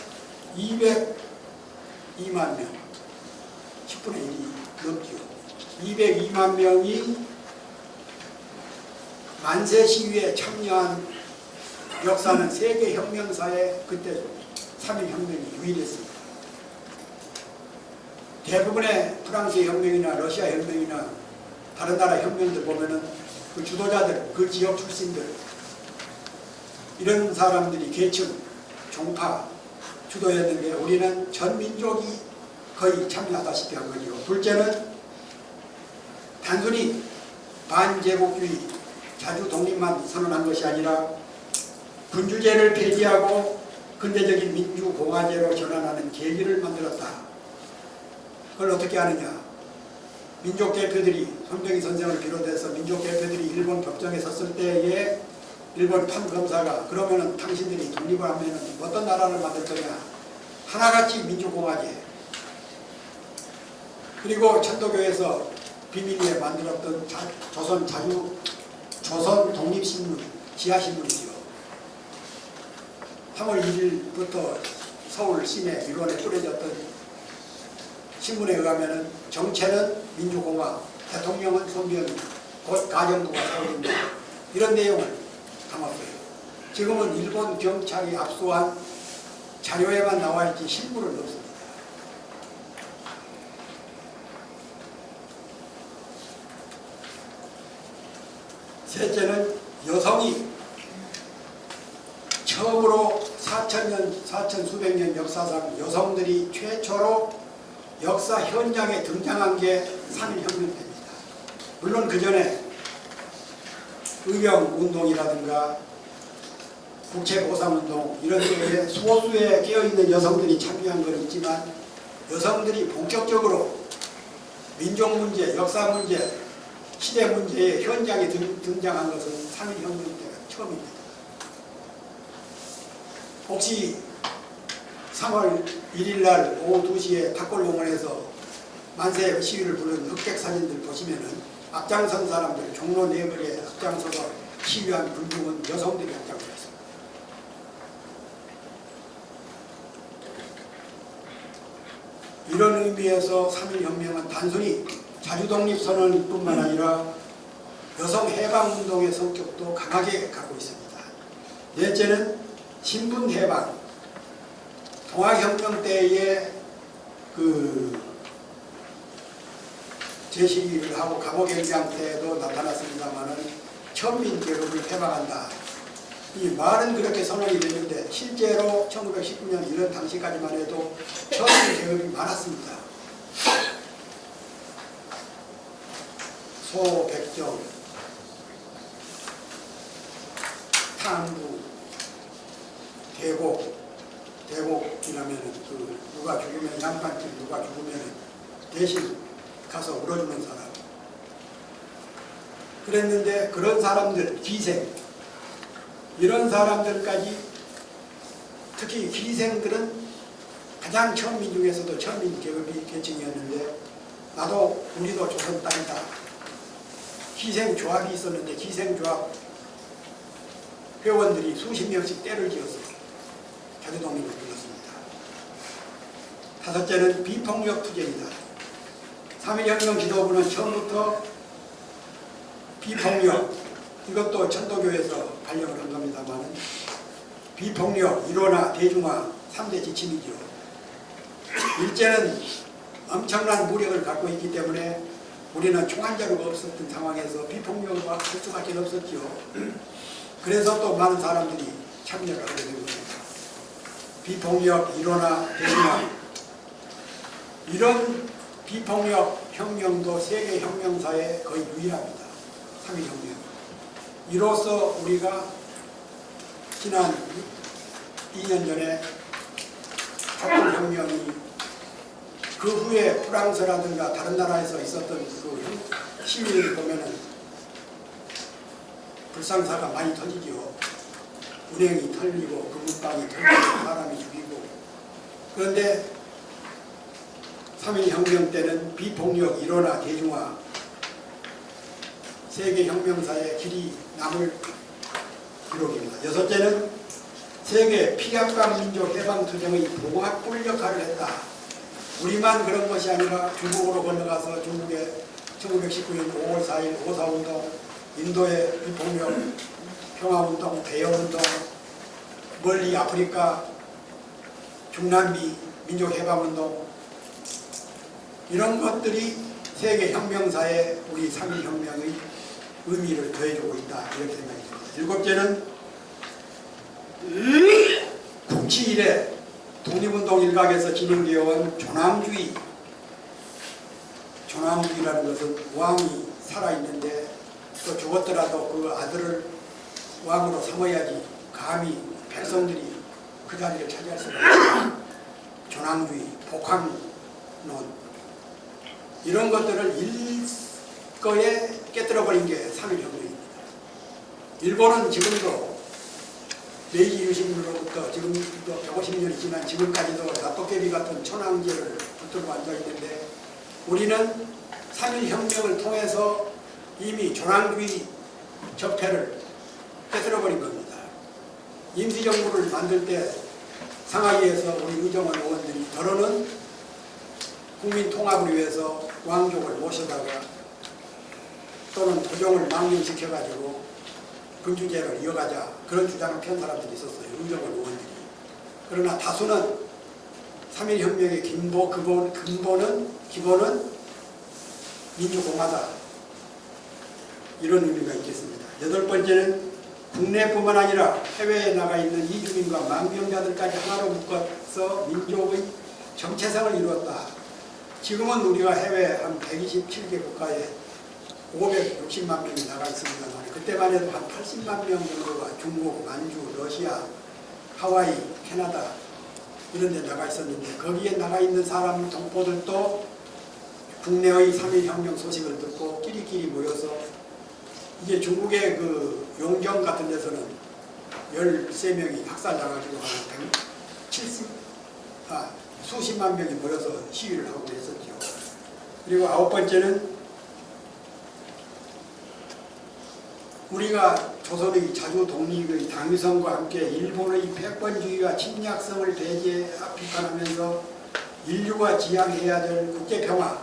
202만 명, 10분의 1이 넘죠. 202만 명이 만세 시위에 참여한 역사는 세계 혁명사에 그때 3.1혁명이 유일했습니다. 대부분의 프랑스 혁명이나 러시아 혁명이나 다른 나라 혁명들 보면은 그 주도자들, 그 지역 출신들, 이런 사람들이 계층, 종파 주도였는데 우리는 전 민족이 거의 참여하다시피 한 거죠. 둘째는 단순히 반제국주의, 자주 독립만 선언한 것이 아니라 군주제를 폐지하고 근대적인 민주공화제로 전환하는 계기를 만들었다. 그걸 어떻게 하느냐? 민족 대표들이, 손정희 선생을 비롯해서 민족 대표들이 일본 법정에 섰을 때에 일본 판검사가 그러면은 당신들이 독립을 하면은 어떤 나라를 만들 거냐? 하나같이 민주공화제. 그리고 천도교에서 비밀리에 만들었던 조선 독립신문, 지하신문이죠. 3월 1일부터 서울 시내 일원에 뿌려졌던 신문에 의하면 정체는 민주공화, 대통령은 손병희, 곧 가정부가 세워진다. 이런 내용을 담았어요. 지금은 일본 경찰이 압수한 자료에만 나와있지 실물은 없습니다. 셋째는 여성이 처음으로 4천 수백 년 역사상 여성들이 최초로 역사 현장에 등장한 게 3.1혁명 때입니다. 물론 그 전에 의병운동이라든가 국채보상운동 이런 데에 소수에 깨어있는 여성들이 참여한 건 있지만 여성들이 본격적으로 민족문제, 역사문제, 시대문제의 현장에 등장한 것은 3.1혁명 때가 처음입니다. 혹시 3월 1일날 오후 2시에 탁골공원에서 만세 시위를 부른 흑백 사진들 보시면은 앞장선 사람들, 종로 네거리에 앞장서서 시위한 군중은 여성들이 앞장섰습니다. 이런 의미에서 3.1혁명은 단순히 자주독립선언뿐만 아니라 여성해방운동의 성격도 강하게 갖고 있습니다. 넷째는 신분해방. 동학혁명 때에 제시를 하고 감옥행장 때도 나타났습니다만은 천민계급을 해방한다. 이 말은 그렇게 선언이 됐는데 실제로 1919년 이런 당시까지만 해도 천민계급이 많았습니다. 소, 백정, 탕부, 대곡이라면 누가 죽으면 양반집 누가 죽으면 대신 가서 울어주는 사람. 그랬는데 그런 사람들, 기생, 이런 사람들까지 특히 기생들은 가장 천민 중에서도 천민 계층이었는데 나도 우리도 조선 땅이다. 기생조합이 있었는데 기생조합 회원들이 수십 명씩 때를 지어서 자주독립을 불렀습니다. 다섯째는 비폭력 투쟁이다. 3.1혁명 지도부는 처음부터 비폭력, 이것도 천도교에서 발령을 한 겁니다만 비폭력, 일원화, 대중화 3대 지침이죠. 일제는 엄청난 무력을 갖고 있기 때문에 우리는 총한 자루가 없었던 상황에서 비폭력을 할 수밖에 없었죠. 그래서 또 많은 사람들이 참여를 하게 된 겁니다. 비폭력, 일원화, 대중화, 이런 비폭력 혁명도 세계 혁명사에 거의 유일합니다. 3.1혁명. 이로써 우리가 지난 2년 전에 촛불혁명이 그 후에 프랑스라든가 다른 나라에서 있었던 그 시위를 보면은 불상사가 많이 터지죠. 운행이 털리고 금은방이 털리고 사람이 죽이고. 그런데 3.1혁명 때는 비폭력, 일원화, 대중화, 세계 혁명사의 길이 남을 기록입니다. 여섯째는 세계 피약강 민족 해방투쟁의 봉합불 역할을 했다. 우리만 그런 것이 아니라 중국으로 건너가서 중국의 1919년 5월 4일 5.4운동, 인도의 비폭력 평화운동, 대여운동, 멀리 아프리카 중남미 민족해방운동, 이런 것들이 세계혁명사에 우리 3.1혁명의 의미를 더해주고 있다, 이렇게 생각이 듭니다. 일곱째는 국치 이래 독립운동 일각에서 진행되어 온 존왕주의. 존왕주의라는 것은 왕이 살아있는데 또 죽었더라도 그 아들을 왕으로 삼아야지 감히 백성들이 그 자리를 차지할 수 없다. 존왕주의, 복황론, 이런 것들을 일거에 깨뜨려버린 게 3.1혁명입니다. 일본은 지금도 메이지 유신으로부터 지금도 150년이 지난 지금까지도 나토깨비 같은 천황제를 붙들고 앉아있는데, 우리는 3.1혁명을 통해서 이미 존왕주의 적폐를 깨뜨려버린 겁니다. 임시정부를 만들 때 상하이에서 우리 의정원 의원들이 더러는 국민 통합을 위해서 왕족을 모셔다가 또는 도종을 망명시켜가지고 군주제를 이어가자, 그런 주장을 편 사람들이 있었어요. 의정원 의원들이. 그러나 다수는 3.1혁명의 기본은 민주공화다, 이런 의미가 있겠습니다. 여덟 번째는 국내뿐만 아니라 해외에 나가 있는 이주민과 망명자들까지 하나로 묶어서 민족의 정체성을 이루었다. 지금은 우리가 해외 한 127개 국가에 560만 명이 나가 있습니다만, 그때만 해도 한 80만 명 정도가 중국, 만주, 러시아, 하와이, 캐나다 이런 데 나가 있었는데, 거기에 나가 있는 사람 동포들도 국내의 3.1혁명 소식을 듣고 끼리끼리 모여서, 이게 중국의 그 용정 같은 데서는 13명이 학살당하기로 하는 수십만 명이 모여서 시위를 하고 그랬었죠. 그리고 아홉 번째는 우리가 조선의 자주 독립의 당위성과 함께 일본의 패권주의와 침략성을 비판하면서 인류가 지향해야 될 국제평화,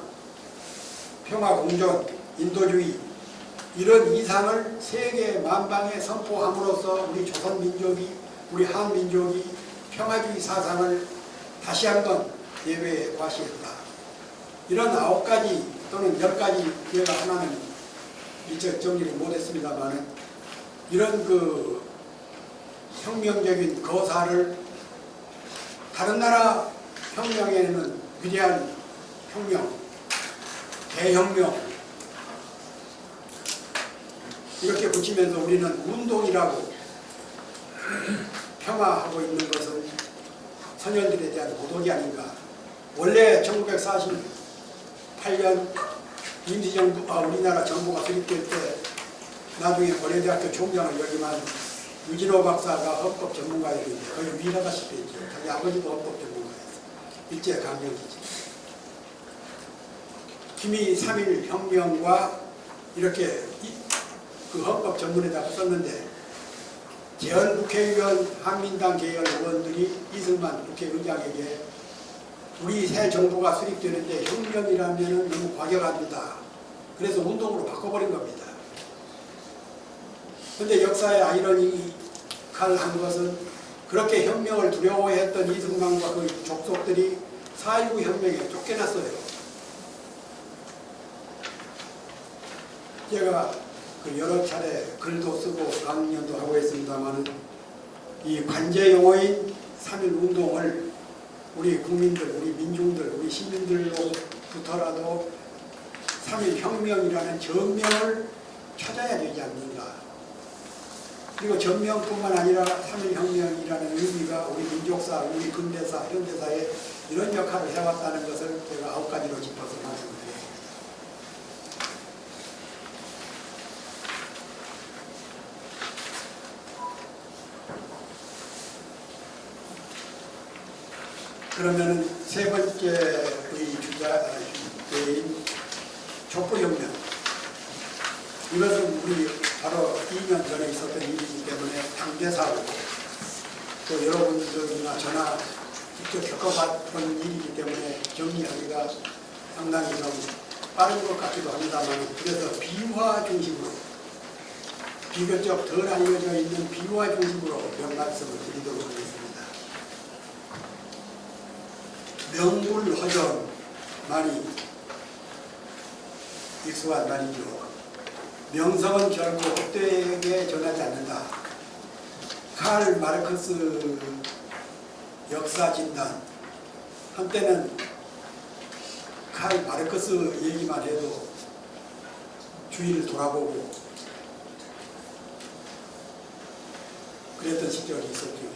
평화공존, 인도주의, 이런 이상을 세계 만방에 선포함으로써 우리 조선민족이, 우리 한민족이 평화주의 사상을 다시 한번 예외에 과시했다. 이런 9가지 또는 10가지, 제가 하나는 일찍 정리를 못했습니다만, 이런 그 혁명적인 거사를 다른 나라 혁명에는 위대한 혁명, 대혁명 이렇게 붙이면서 우리는 운동이라고 평화하고 있는 것은 선열들에 대한 모독이 아닌가. 원래 1948년 임시정부, 우리나라 정부가 수립될 때 나중에 고려대학교 총장을 역임한 유진호 박사가 헌법 전문가였는데 거의 위라다시피 했죠. 자기 아버지도 헌법 전문가였어요. 일제 강점기지. 김이 3.1혁명과 이렇게 그 헌법 전문에다가 썼는데, 재헌 국회의원 한민당 계열 의원들이 이승만 국회의장에게 우리 새 정부가 수립되는데 혁명이라면 너무 과격합니다. 그래서 운동으로 바꿔버린 겁니다. 그런데 역사의 아이러니컬한 것은 그렇게 혁명을 두려워했던 이승만과 그 족속들이 4.19 혁명에 쫓겨났어요. 제가 그 여러 차례 글도 쓰고 강연도 하고 있습니다만, 이 관제 용어인 3.1운동을 우리 국민들, 우리 민중들, 우리 시민들로부터라도 3.1혁명이라는 전명을 찾아야 되지 않는가. 그리고 전명뿐만 아니라 3.1혁명이라는 의미가 우리 민족사, 우리 근대사, 현대사에 이런 역할을 해왔다는 것을 제가 9가지로 짚어서 말씀드립니다. 그러면 세 번째의 주제인 촛불혁명. 이것은 우리 바로 2년 전에 있었던 일이기 때문에 당대사고, 또 여러분들이나 저나 직접 겪어봤던 일이기 때문에 정리하기가 상당히 좀 빠른 것 같기도 합니다만, 그래서 비유화 중심으로, 비교적 덜 알려져 있는 비유화 중심으로 몇 말씀을 드리도록 하겠습니다. 명불허전 말이 익숙한 말이죠. 명성은 결코 헛되게 전하지 않는다. 칼 마르크스 역사 진단, 한때는 칼 마르크스 얘기만 해도 주위를 돌아보고 그랬던 시절이 있었죠.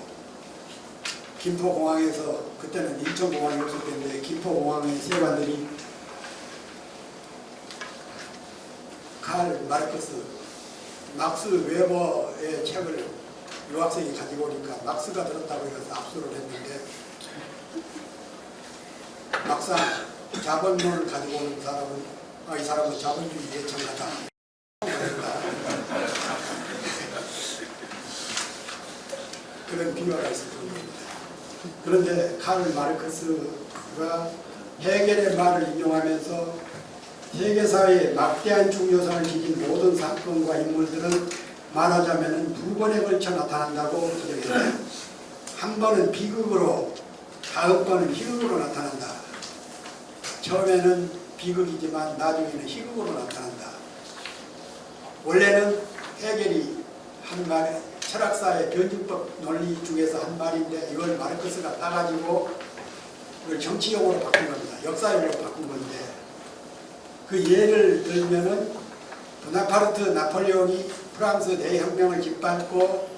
김포공항에서, 그때는 인천공항이 없을 텐데 김포공항의 세관들이 칼 마르크스, 막스 웨버의 책을 유학생이 가지고 오니까 막스가 들었다고 해서 압수를 했는데, 막상 자본론을 가지고 오는 사람은 이 사람은 자본주의에 정하다. 그런 비유가 있을 겁니다. 그런데 칼 마르크스가 헤겔의 말을 인용하면서 세계사회의 막대한 중요성을 지닌 모든 사건과 인물들은 말하자면 두 번에 걸쳐 나타난다고 지적했다. 한 번은 비극으로, 다음번은 희극으로 나타난다. 처음에는 비극이지만 나중에는 희극으로 나타난다. 원래는 헤겔이 한 말, 철학사의 변증법 논리 중에서 한 말인데 이걸 마르크스가 따가지고 이걸 정치용어로 바꾼 겁니다. 역사용어로 바꾼 건데, 그 예를 들면은 보나파르트 나폴레옹이 프랑스 대혁명을 짓밟고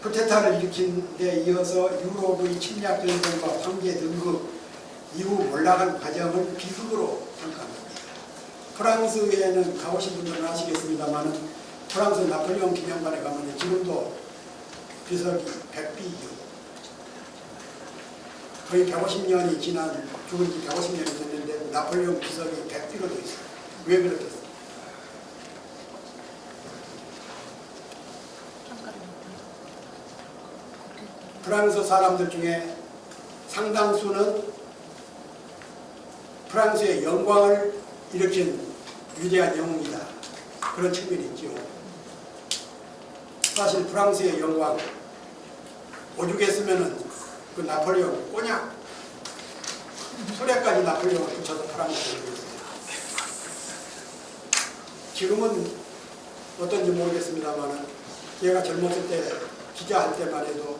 쿠데타를 일으킨 데 이어서 유럽의 침략 전쟁과 황제 등극 이후 몰락한 과정을 비극으로 평가합니다. 프랑스에는 가보신 분들은 아시겠습니다만 프랑스 나폴레옹 기념관에 가면 지금도 비석이 100비이죠. 거의 150년이 지난, 죽은 지 150년이 됐는데 나폴레옹 비석이 100비로 되어 있어요. 왜 그렇겠어요? 프랑스 사람들 중에 상당수는 프랑스의 영광을 일으킨 위대한 영웅이다. 그런 측면이 있죠. 사실 프랑스의 영광, 오죽했으면은 그 나폴레옹 꼬냑, 소래까지 나폴레옹을 붙여서 프랑스에 오르겠어요. 지금은 어떤지 모르겠습니다만, 제가 젊었을 때 기자할 때만 해도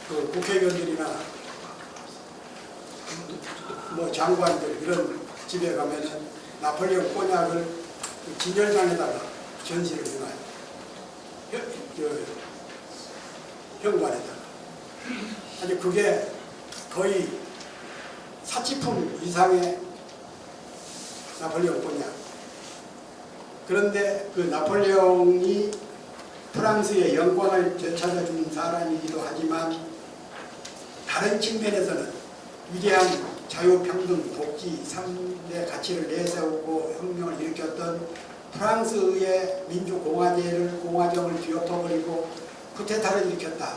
그 국회의원들이나 뭐 장관들 이런 집에 가면은 나폴레옹 꼬냑을 진열장에다가 전시를 해놔요. 현관에다가. 아니 그게 거의 사치품 이상의 나폴레옹 꼬냑. 그런데 그 나폴레옹이 프랑스의 영광을 되찾아준 사람이기도 하지만 다른 측면에서는 위대한 자유평등, 복지, 3대 가치를 내세우고 혁명을 일으켰던 프랑스의 민주공화제를, 공화정을 뒤엎어버리고 쿠데타를 일으켰다.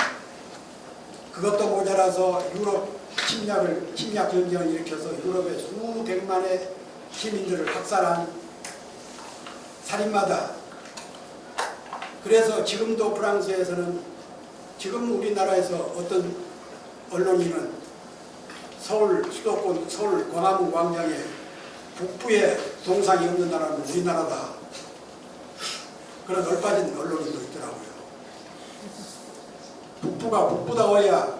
그것도 모자라서 유럽 침략 전쟁을 일으켜서 유럽의 수백만의 시민들을 학살한 살인마다. 그래서 지금도 프랑스에서는, 지금 우리나라에서 어떤 언론인은 서울 수도권, 서울 광화문 광장에 북부에 동상이 없는 나라는 우리나라다. 그런 얼빠진 언론인도 있더라고요. 북부가 북부다워야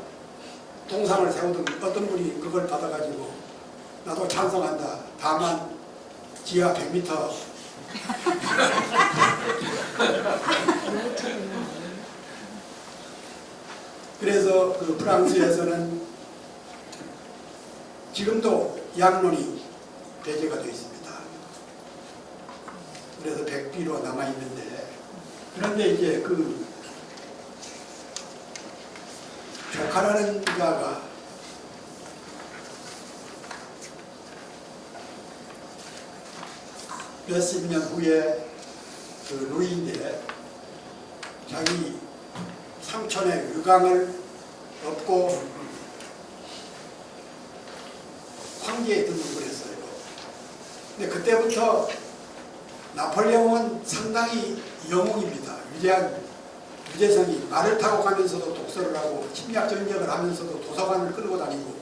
동상을 세우던 어떤 분이 그걸 받아가지고 나도 찬성한다. 다만 지하 100m 그래서 그 프랑스에서는 지금도 양론이 배제가 되어 있습니다. 그래서 100비로 남아있는데, 그런데 이제 그 조카라는 자가 몇십 년 후에 그 루이인데 자기 삼촌의 유강을 없고 황제에 듣는 그랬어요. 근데 그때부터 나폴레옹은 상당히 영웅입니다. 위대한 유재석이 말을 타고 가면서도 독서를 하고 침략 전쟁을 하면서도 도서관을 끌고 다니고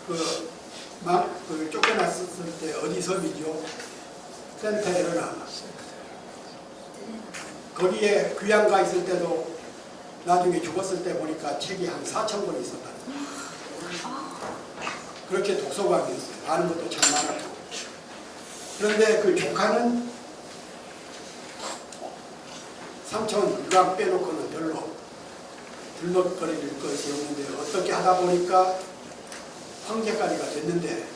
그 쫓겨났을 때 어디 섬이죠? 센테르나. 거기에 귀양가 있을 때도 나중에 죽었을 때 보니까 책이 한 4,000권 있었다. 그렇게 독서광이었어요. 아는 것도 참 많았고. 그런데 그 조카는 삼촌 유학 빼놓고는 별로 들먹거릴 것이 없는데 어떻게 하다 보니까 황제까지가 됐는데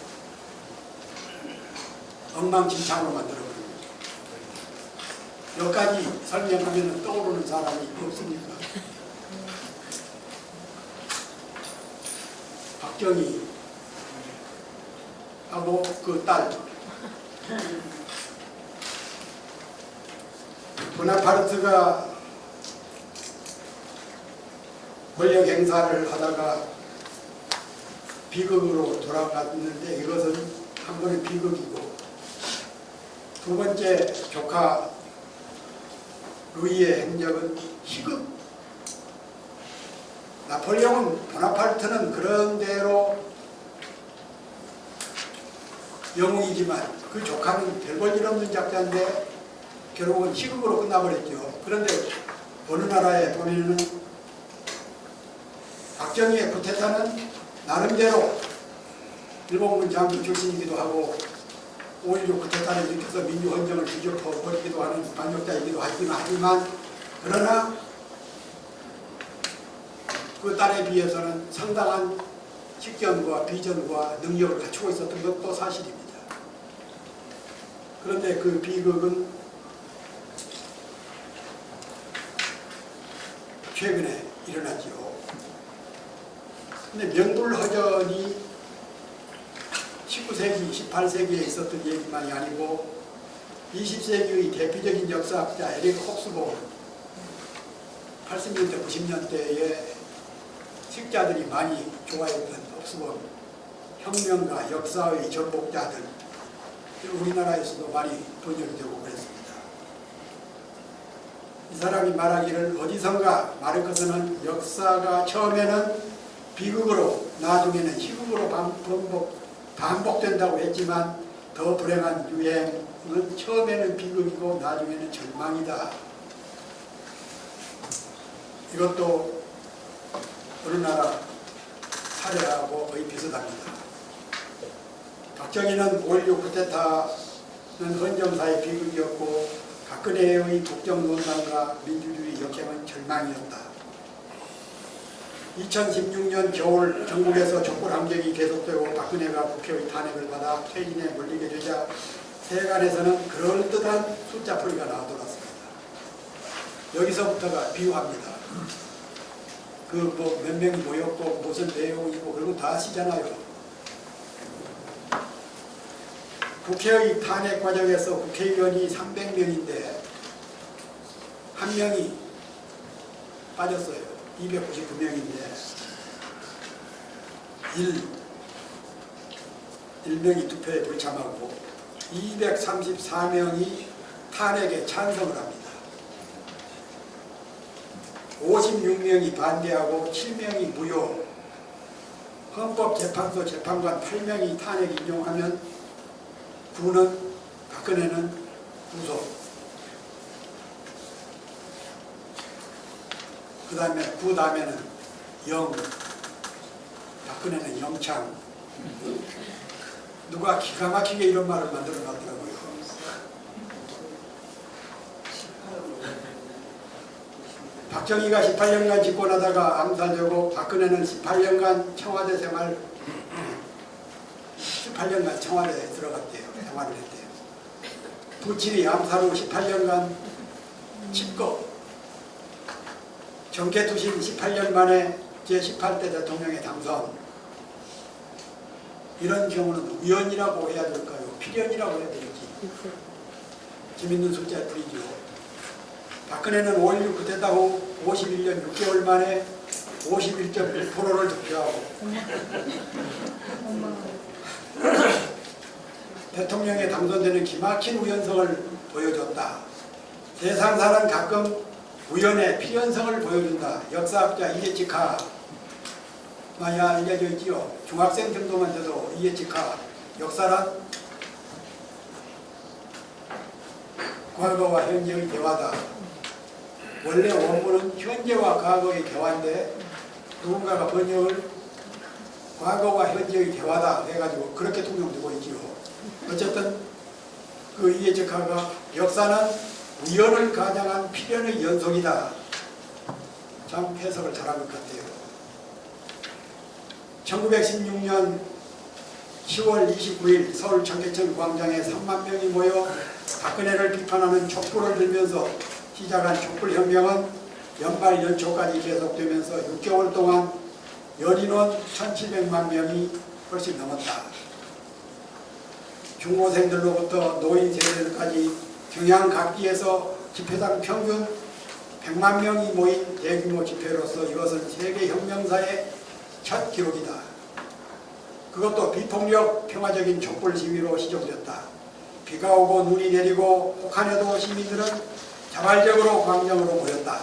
엉망진창으로 만들어버립니다. 여기까지 설명하면 떠오르는 사람이 없습니까? 박정희 하고 그 딸 보나파르트가 권력 행사를 하다가 비극으로 돌아갔는데 이것은 한 번의 비극이고, 두 번째 조카 루이의 행적은 희극. 나폴레옹은 보나파르트는 그런 대로 영웅이지만 그 조카는 별 볼 일 없는 작자인데 결국은 희극으로 끝나버렸죠. 그런데 어느 나라에 보면은 박정희의 쿠데타는 나름대로 일본군 장군 출신이기도 하고 5.16 쿠데타를 일으켜서 민주헌정을 뒤집어 버리기도 하는 반역자이기도 하지만 그러나 그 딸에 비해서는 상당한 식견과 비전과 능력을 갖추고 있었던 것도 사실입니다. 그런데 그 비극은 최근에 일어났지요. 근데 명불허전이 19세기, 18세기에 있었던 얘기만이 아니고 20세기의 대표적인 역사학자 에릭 홉스본 80년대, 90년대에 식자들이 많이 좋아했던 홉스본 혁명가, 역사의 전복자들, 우리나라에서도 많이 번역이 되고 그랬습니다. 이 사람이 말하기를 어디선가 마르크스는 역사가 처음에는 비극으로 나중에는 희극으로 반복된다고 했지만 더 불행한 유행은 처음에는 비극이고 나중에는 절망이다. 이것도 어느 나라 사례하고 거의 비슷합니다. 박정희는 5.16 쿠데타는 헌정사의 비극이었고 박근혜의 국정농단과 민주주의 역행은 절망이었다. 2016년 겨울 전국에서 촛불 함정이 계속되고 박근혜가 국회의 탄핵을 받아 퇴진에 몰리게 되자 세간에서는 그럴듯한 숫자풀이가 나와돌았습니다. 여기서부터가 비유합니다. 그 뭐 몇 명이 모였고 무슨 내용이고 그런 거 다 아시잖아요. 국회의 탄핵 과정에서 국회의원이 300명인데 한 명이 빠졌어요. 299명인데 1명이 투표에 불참하고 234명이 탄핵에 찬성을 합니다. 56명이 반대하고 7명이 무효, 헌법재판소 재판관 8명이 탄핵 인용하면 구는, 박근혜는 구속, 그 다음에는 영, 박근혜는 영창. 누가 기가 막히게 이런 말을 만들어 놨더라고요. 박정희가 18년간 집권하다가 암살되고 박근혜는 18년간 청와대 생활 18년간 청와대에 들어갔대요. 생활을 했대요. 부친이 암살 후 18년간 집권, 정계투신 18년 만에 제18대 대통령에 당선. 이런 경우는 우연이라고 해야 될까요? 필연이라고 해야 될지. 재밌는 숫자에 뿐이죠. 박근혜는 5.16 쿠데타 후 51년 6개월 만에 51.1%를 득표하고 대통령에 당선되는 기막힌 우연성을 보여줬다. 세상사는 가끔 우연의 필연성을 보여준다. 역사학자 이해치카 많이 알려져 있지요. 중학생 정도만 돼도 이해치카 역사란 과거와 현재의 대화다. 원래 원문은 현재와 과거의 대화인데 누군가가 번역을 과거와 현재의 대화다 해가지고 그렇게 통용되고 있지요. 어쨌든 그 이해치카가 역사는 우연을 가장한 필연의 연속이다. 참 해석을 잘한 것 같아요. 1916년 10월 29일 서울 청계천 광장에 3만 명이 모여 박근혜를 비판하는 촛불을 들면서 시작한 촛불혁명은 연말 연초까지 계속되면서 6개월 동안 연인원 1700만 명이 훨씬 넘었다. 중고생들로부터 노인 세대들까지 경양 각지에서 집회당 평균 100만 명이 모인 대규모 집회로서 이것은 세계혁명사의 첫 기록이다. 그것도 비폭력 평화적인 촛불 시위로 시작됐다. 비가 오고 눈이 내리고 혹한에도 시민들은 자발적으로 광장으로 모였다.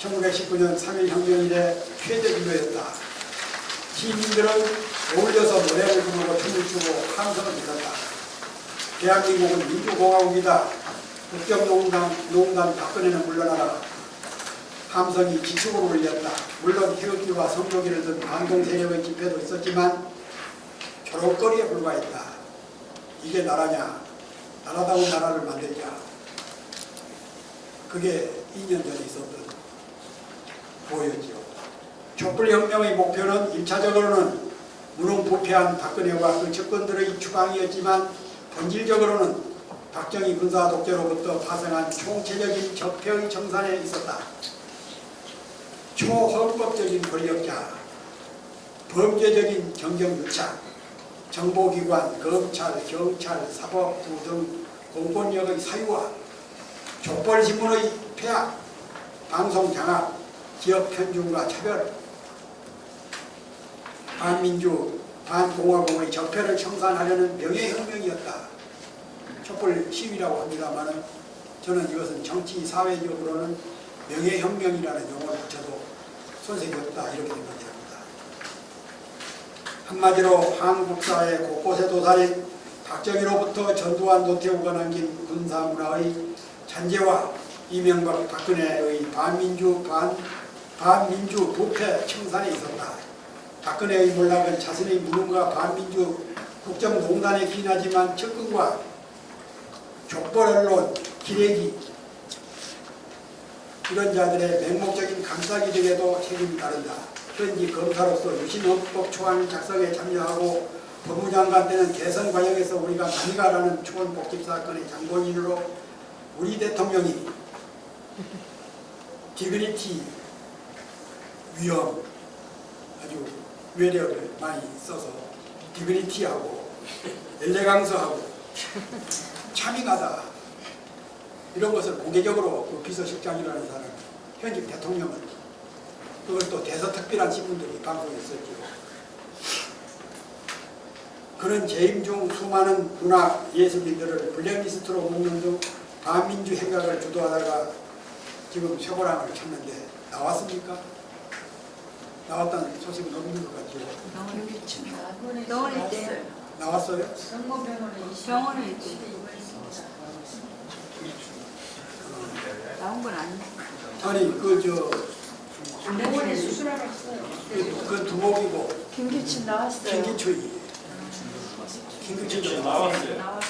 1919년 3.1혁명 이래 최대 규모였다. 시민들은 어울려서 노래를 부르고 춤을 추고 함성을 질렀다. 대한민국은 민주공화국이다. 국정농단 박근혜는 물러나라. 함성이 지축으로 울렸다. 물론 태극기와 성조기를 든 반동세력의 집회도 있었지만 조롱거리에 불과했다. 이게 나라냐? 나라다운 나라를 만들자. 그게 2년 전에 있었던 보였죠. 촛불혁명의 목표는 1차적으로는 무능부패한 박근혜와 그 측근들의 추방이었지만 본질적으로는 박정희 군사 독재로부터 파생한 총체적인 적폐의 청산에 있었다. 초헌법적인 권력자, 범죄적인 정경유착, 정보기관, 검찰, 경찰, 사법부 등 공권력의 사유화, 족벌신문의 폐악, 방송 장악, 지역 편중과 차별, 반민주, 반공화국의 적폐를 청산하려는 명예혁명이었다. 촛불 시위라고 합니다만 저는 이것은 정치 사회적으로는 명예혁명이라는 용어를 붙여도 손색이 없다 이렇게 생각합니다. 한마디로 한국사회 곳곳에 도사린 박정희로부터 전두환 노태우가 남긴 군사문화의 잔재와 이명박 박근혜의 반민주 부패 청산에 있었다. 박근혜의 몰락은 자신의 무능과 반민주 국정농단에 기인하지만 측근과 족벌언론, 기레기 이런 자들의 맹목적인 감싸기력에도 책임이 따른다. 현지 검사로서 유신헌법 초안 작성에 참여하고 법무장관 때는 개선 과정에서 우리가 남이가라는 초원복집 사건의 장본인으로 우리 대통령이 디그니티, 위엄, 아주 외력을 많이 써서 디그니티하고 엘레강스하고 참인하다 이런 것을 공개적으로 그 비서실장이라는 사람, 현직 대통령은 그걸 또 대서특별한 신분들이 방송했었죠. 그는 재임 중 수많은 문학 예술인들을 블랙리스트로 묶는 등 반민주 행각을 주도하다가 지금 쇠고랑을 쳤는데 나왔습니까? 나왔다는 소식은 없는 것 같죠. 병원에 있대요. 나왔어요? 병원에 있대. 나온 건 아니야. 아니 병원에 수술하러 왔어요. 그 두목이고 김기춘 나왔어요. 김기춘이 나왔어요.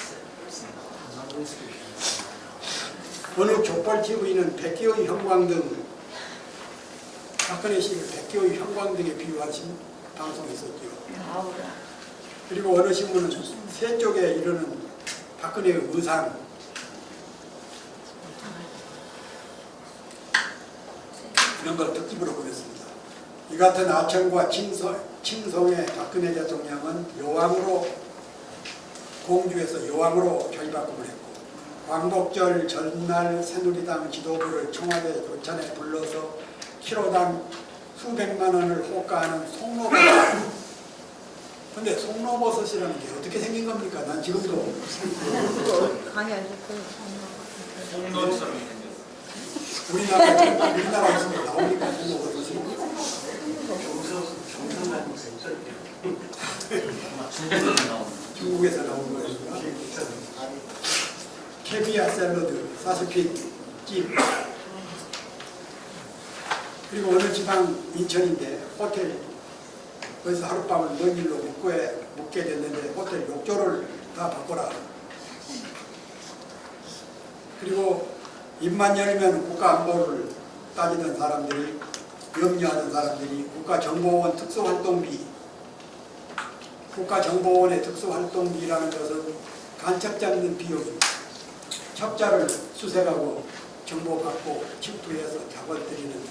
어느 족발 TV는 백기의 형광 등 박근혜 씨를 백기의 형광 등에 비유한 방송이 있었죠. 아우라. 그리고 어느 신문은 세 쪽에 이르는 박근혜의 의상 이런 걸 특집으로 보냈습니다. 이 같은 아청과 칭송의 박근혜 대통령은 여왕으로 공주에서 여왕으로 저희바꿈을 했고 광복절 전날 새누리당 지도부를 청와대 교찬에 불러서 키로당 수백만 원을 호가하는 송로버섯. 근데 송로버섯이라는 게 어떻게 생긴 겁니까? 난 지금도 홍론처럼 우리나라에서 나오니까 송로버섯이 중국에서 나온 거예요. 캐비아 샐러드, 사스핏, 찜. 그리고 어느 지방 인천인데 호텔 거기서 하룻밤을 먼 길로 묵게 됐는데 호텔 욕조를 다 바꿔라. 그리고 입만 열면 국가안보를 따지던 사람들이, 염려하던 사람들이 국가정보원 특수활동비, 국가정보원의 특수활동비라는 것은 간첩 잡는 비용입니다. 첩자를 수색하고 정보받고 침투해서 작업 드리는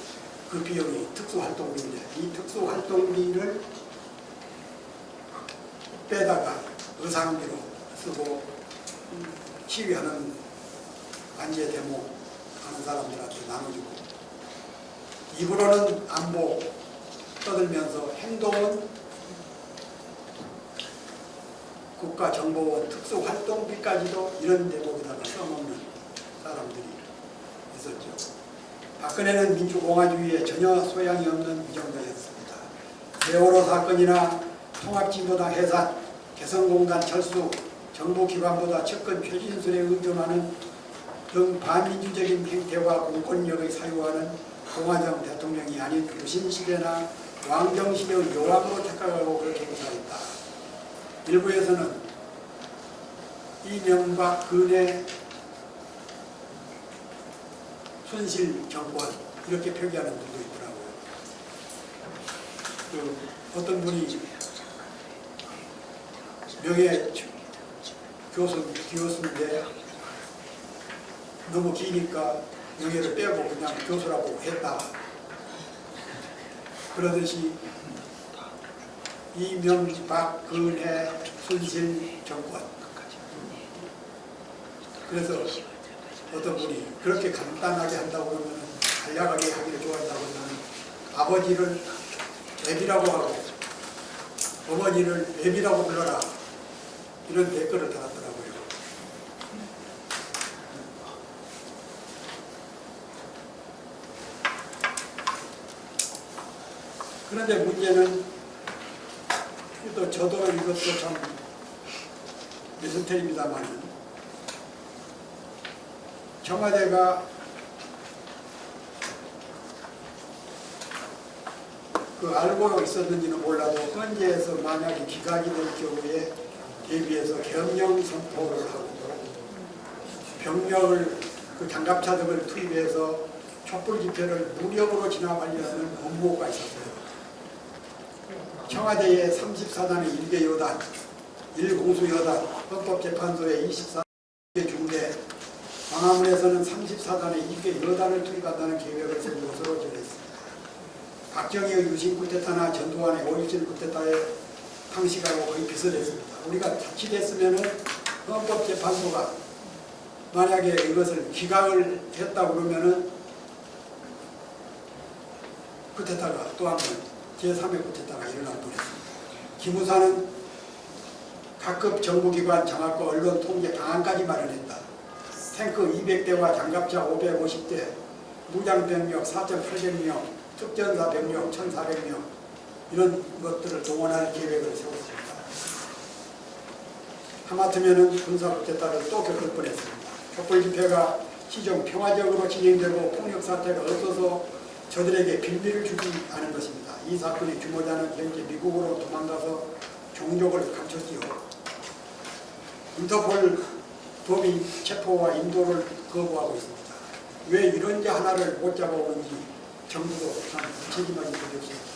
그 비용이 특수활동비인데, 이 특수활동비를 빼다가 의상비로 쓰고 시위하는 반제 데모 하는 사람들한테 나눠주고, 입으로는 안보 떠들면서 행동은 국가정보원 특수활동비까지도 이런 대목에다가 써먹는 사람들이 있었죠. 박근혜는 민주공화주의에 전혀 소양이 없는 위정자였습니다. 세월호 사건이나 통합진보당 해산, 개성공단 철수, 정부기관보다 측근 최진술에 의존하는 등 반민주적인 행태와 공권력의 사유하는 공화정 대통령이 아닌 유신시대나 왕정시대의 요람으로 착각하고 그렇게 구사했다. 일부에서는 이명박 근혜 순실 정권 이렇게 표기하는 분도 있더라고요. 어떤 분이 명예 교수인데 너무 기니까 명예를 빼고 그냥 교수라고 했다. 그러듯이 이명박 근혜 순실 정권. 그래서 어떤 분이 그렇게 간단하게 한다고 그러면, 간략하게 하기를 좋아한다고 그러면 아버지를 애비라고 하고 어머니를 애비라고 불러라, 이런 댓글을 달았더라고요. 그런데 문제는, 또 저도 이것도 참 미스터리입니다만, 청와대가 알고 있었는지는 몰라도 헌재에서 만약에 기각이 될 경우에 대비해서 경영 선포를 하고 병력을 장갑차 등을 투입해서 촛불 집회를 무력으로 진압하려는 업무가 있었어요. 청와대의 34단의 1개 여단, 1공수 여단, 헌법재판소의 24개 중대, 광화문에서는 34단의 2개 여단을 투입한다는 계획을 세운 것으로 전했습니다. 박정희의 유신 쿠데타나 전두환의 5.17 쿠데타에 상식하고 거의 비슷했습니다. 우리가 자칫했으면 헌법재판소가 만약에 이것을 기각을 했다고 그러면은 쿠데타가 또 한 번 제3의 쿠데타가 일어날 뻔했습니다. 기무사는 각급 정부기관 장악과 언론 통제 방안까지 마련했다. 탱크 200대와 장갑차 550대, 무장병력 4,800명, 특전사 병력 1,400명, 이런 것들을 동원할 계획을 세웠습니다. 하마터면 군사쿠데타를 또 겪을 뻔했습니다. 촛불 집회가 시정 평화적으로 진행되고 폭력 사태가 없어서 저들에게 빌미를 주지 않은 것입니다. 이 사건의 주모자는 현재 미국으로 도망가서 종족을 감췄지요. 인터폴 법인 체포와 인도를 거부하고 있습니다. 왜 이런 데 하나를 못 잡아오는지 정부도 참 책임하기 어렵습니다.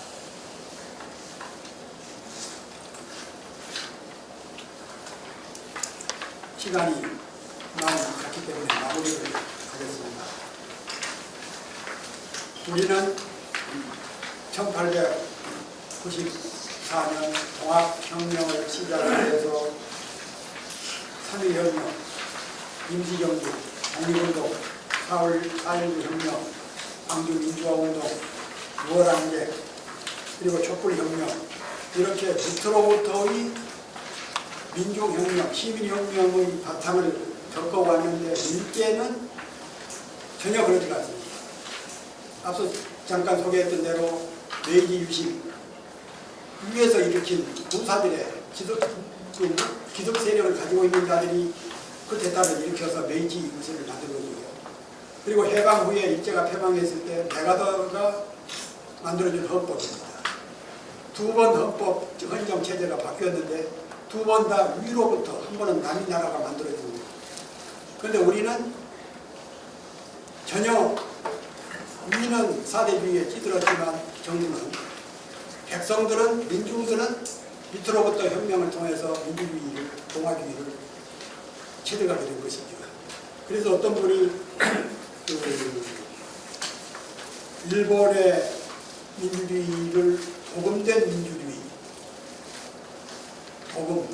시간이 많이 갔기 때문에 마무리를 하겠습니다. 우리는 1894년 통합혁명을 시작해서 3.1혁명, 임시정부, 독립운동, 4월 4.19 혁명, 광주민주화운동, 6월 항쟁, 그리고 촛불혁명 이렇게 밑으로부터의 민중혁명, 시민혁명의 바탕을 겪어왔는데 밀게는 전혀 그러지가 않습니다. 앞서 잠깐 소개했던 대로 메이지 유신 위에서 일으킨 군사들의 기득 세력을 가지고 있는 자들이 그 대타를 일으켜서 메이지 유신을 만들어주고요. 그리고 해방 후에 일제가 패망했을 때 메가더가 만들어준 헌법입니다. 두 번 헌법 헌정 체제가 바뀌었는데 두 번 다 위로부터 한 번은 남이 나라가 만들어주고 그런데 우리는 전혀 위는 사대주의에 찌들었지만 정부는 백성들은 민중들은 밑으로부터 혁명을 통해서 민주주의를 공화주의를 체득하게 된 것이죠. 그래서 어떤 분이 일본의 민주주의를 복음된 민주주의, 복음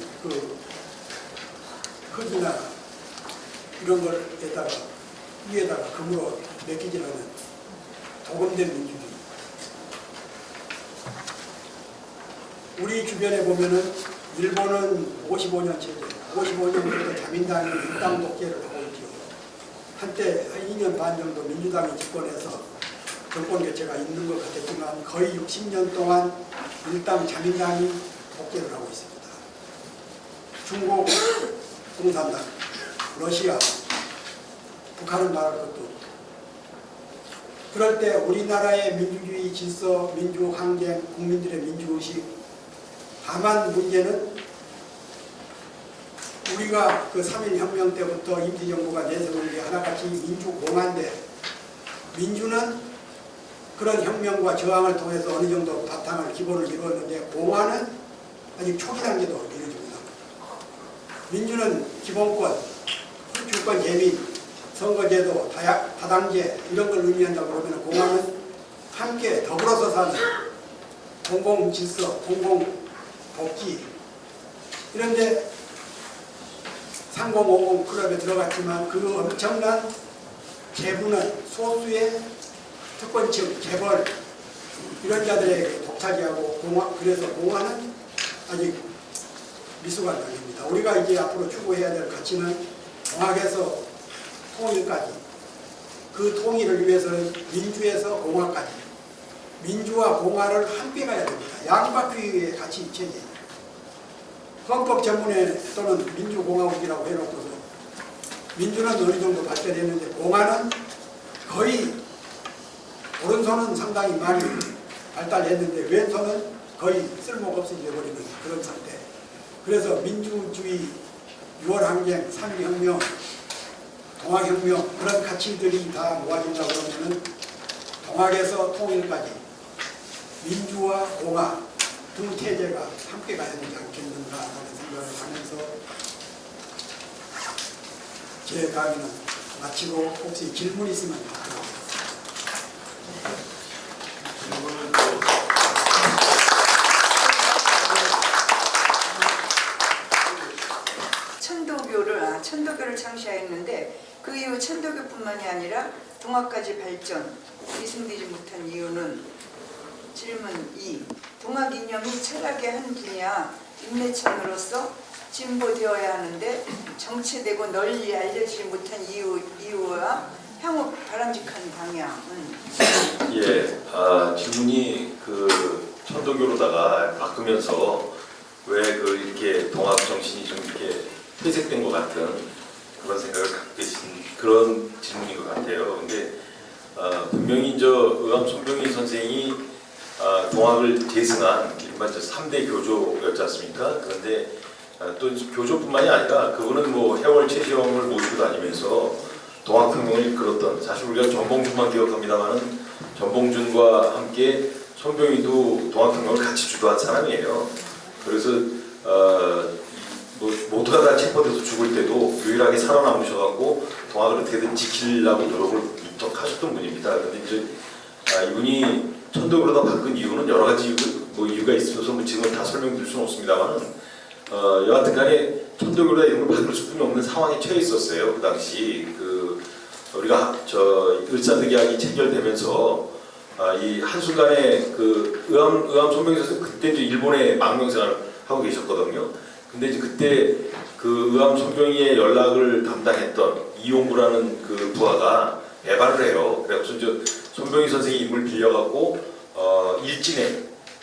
흙이나 이런 걸에다가 위에다가 금으로 맡기지라는 복음된 민주주의. 우리 주변에 보면은 일본은 55년 체제, 55년부터 자민당이 일당 독재를 하고 있죠. 한때 한 2년 반 정도 민주당이 집권해서 정권 교체가 있는 것 같았지만 거의 60년 동안 일당 자민당이 독재를 하고 있습니다. 중국 공산당, 러시아, 북한은 말할 것도 없고 그럴 때 우리나라의 민주주의 질서, 민주항쟁, 국민들의 민주의식 다만 문제는 우리가 그 3.1혁명 때부터 임시정부가 내세운 게 하나같이 민주공화인데 민주는 그런 혁명과 저항을 통해서 어느 정도 바탕을 기본을 이루었는데 공화는 아직 초기 단계도 이루어지고 있습니다. 민주는 기본권, 주권 재민, 선거제도, 다당제 이런 걸 의미한다고 그러면 공화는 함께 더불어서 사는 공공질서, 공공복지 이런데 3050 클럽에 들어갔지만 그 엄청난 재부는 소수의 특권층, 재벌 이런 자들에게 독차지하고 그래서 공화는 아직 미숙한 단계입니다. 우리가 이제 앞으로 추구해야 될 가치는 공학에서 통일까지 그 통일을 위해서는 민주에서 공화까지 민주와 공화를 함께 가야 됩니다. 양바퀴의 가치 체제 헌법 전문에 또는 민주공화국이라고 해놓고서 민주는 어느 정도 발전했는데 공화는 거의 오른손은 상당히 많이 발달했는데 왼손은 거의 쓸모가 없어져버리는 그런 상태. 그래서 민주주의, 6월항쟁, 3.1혁명, 동학혁명 그런 가치들이 다 모아진다고 그러면은 동학에서 통일까지 민주와 공화 두 체제가 함께 가야 되지 않겠는가라는 생각을 하면서 제 강의는 마치고 혹시 질문 있으면 받도록 질문은 천도교를 창시하였는데 그 이후 천도교뿐만이 아니라 동학까지 발전, 이승되지 못한 이유는 질문 2. 동학 이념이 철학의 한 분야, 인내천으로서 진보되어야 하는데 정체되고 널리 알려지지 못한 이유와 향후 바람직한 방향은? 예, 질문이 그 천도교로다가 바꾸면서 왜 이렇게 동학 정신이 좀 이렇게 회색된 것 같은 그런 생각을 갖고 계신 그런 질문인 것 같아요. 근데 분명히 의암 손병희 선생이 동학을 계승한 일반 3대 교조였지 않습니까? 그런데 또 교조뿐만이 아니라 그분은 뭐 해월 최지영을 모시고 다니면서 동학혁명을 이끌었던, 사실 우리가 전봉준만 기억합니다만은 전봉준과 함께 손병희도 동학혁명을 같이 주도한 사람이에요. 그래서 모두가 다 체포돼서 죽을 때도 유일하게 살아남으셔갖고 동학을 어떻게든 지키려고 노력을 무척 하셨던 분입니다. 그런데 이제 이분이 천도교로다 바꾼 이유는 여러 가지 이유가 있어서 지금 다 설명드릴 수는 없습니다만은 여하튼 간에 천도교로다 이런 걸 바꿀 수뿐이 없는 상황에 처해 있었어요. 그 당시 우리가 을사득약이 체결되면서 이 한순간에 그 의암 손병희 선생 그때 이제 일본에 망명생활을 하고 계셨거든요. 근데 이제 그때 그 의암 손병희의 연락을 담당했던 이용구라는 그 부하가 배반을 해요. 그래서 이제 손병희 선생이 이름을 빌려갖고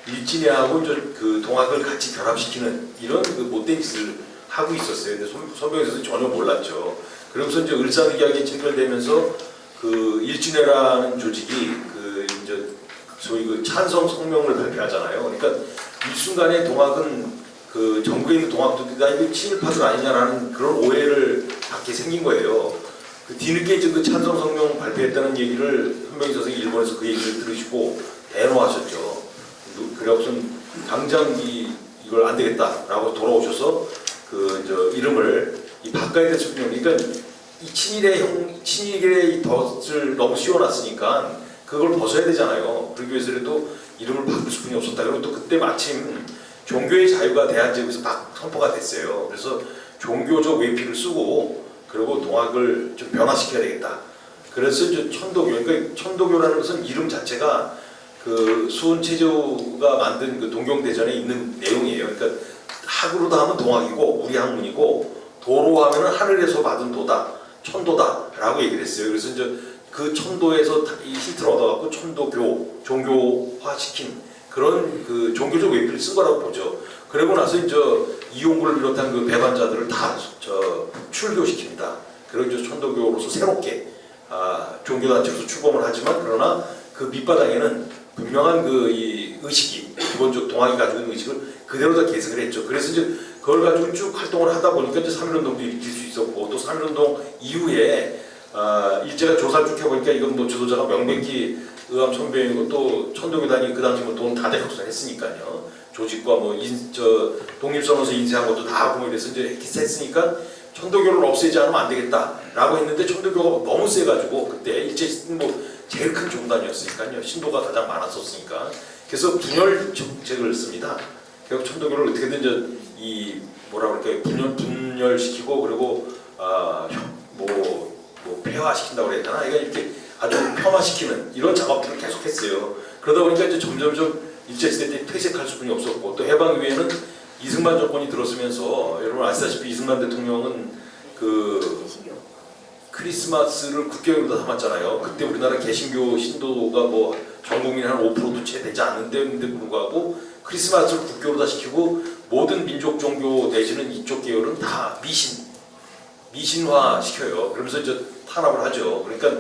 일진회하고 이제 그 동학을 같이 결합시키는 이런 그 못된 짓을 하고 있었어요. 근데 손병희 선생이 전혀 몰랐죠. 그러면서 이제 을사늑약이 체결되면서 그 일진회라는 조직이 그 이제 소위 그 찬성 성명을 발표하잖아요. 그러니까 일순간에 동학은 그 전국에 있는 동학들이 다 이거 친일파들 아니냐라는 그런 오해를 받게 생긴 거예요. 그 뒤늦게 이제 그 찬성 성명 발표했다는 얘기를 손병희 선생이 일본에서 그 얘기를 들으시고 대노하셨죠. 그래서 당장 이걸 안 되겠다라고 돌아오셔서 그 이름을 바꿔야 됐거든요. 그러니까 이 친일의 덫을 너무 씌워놨으니까 그걸 벗어야 되잖아요. 그러기 위해서라도 이름을 바꿀 수뿐이 없었다. 그리고 또 그때 마침 종교의 자유가 대한제국에서 막 선포가 됐어요. 그래서 종교적 외피를 쓰고 그리고 동학을 좀 변화시켜야 되겠다. 그래서 이제 천도교, 그러니까 천도교라는 것은 이름 자체가 그 수은체조가 만든 그 동경대전에 있는 내용이에요. 그러니까 학으로도 하면 동학이고 우리 학문이고 도로 하면은 하늘에서 받은 도다, 천도다라고 얘기를 했어요. 그래서 이제 그 천도에서 이 힌트를 얻어갖고 천도교, 종교화시킨 그런 그 종교적 외피를 쓴 거라고 보죠. 그러고 나서 이제 이용구를 비롯한 그 배반자들을 다 출교시킵니다. 그리고 이제 천도교로서 새롭게 종교단체로서 출범을 하지만 그러나 그 밑바닥에는 분명한 그 이 의식이 기본적 동학이 가지고 있는 의식을 그대로 다 계승을 했죠. 그래서 이제 그걸 가지고 쭉 활동을 하다 보니까 이제 3.1운동도 일으킬 수 있었고 또 3.1운동 이후에 일제가 조사를 쭉 해보니까 이건 뭐 지도자가 명백히 의암 손병이고 또 천도교단이 그 당시 뭐 돈 다 대격선했으니까요. 조직과 뭐 독립선언서 인쇄한 것도 다 공유돼서 이제 했으니까 천도교를 없애지 않으면 안 되겠다라고 했는데 천도교가 너무 세가지고 그때 일제 뭐 제일 큰 종단이었으니까요. 신도가 가장 많았었으니까 그래서 분열 정책을 씁니다. 결국 천도교를 어떻게든 이 뭐라 그럴까요? 분열시키고 그리고 뭐 폐화시킨다고 그래야 되나? 이렇게 아주 폄하시키는 이런 작업들을 계속했어요. 그러다 보니까 이제 점점점 일제시대 때 퇴색할 수뿐이 없었고 또 해방 이후에는 이승만 정권이 들어서면서 여러분 아시다시피 이승만 대통령은 그 크리스마스를 국경으로 삼았잖아요. 그때 우리나라 개신교 신도가 뭐 전 국민 한 5%도 채 되지 않는데 불구하고 크리스마스를 국교로 다 시키고 모든 민족 종교 내지는 이쪽 계열은 다 미신화 시켜요. 그러면서 이제 탄압을 하죠. 그러니까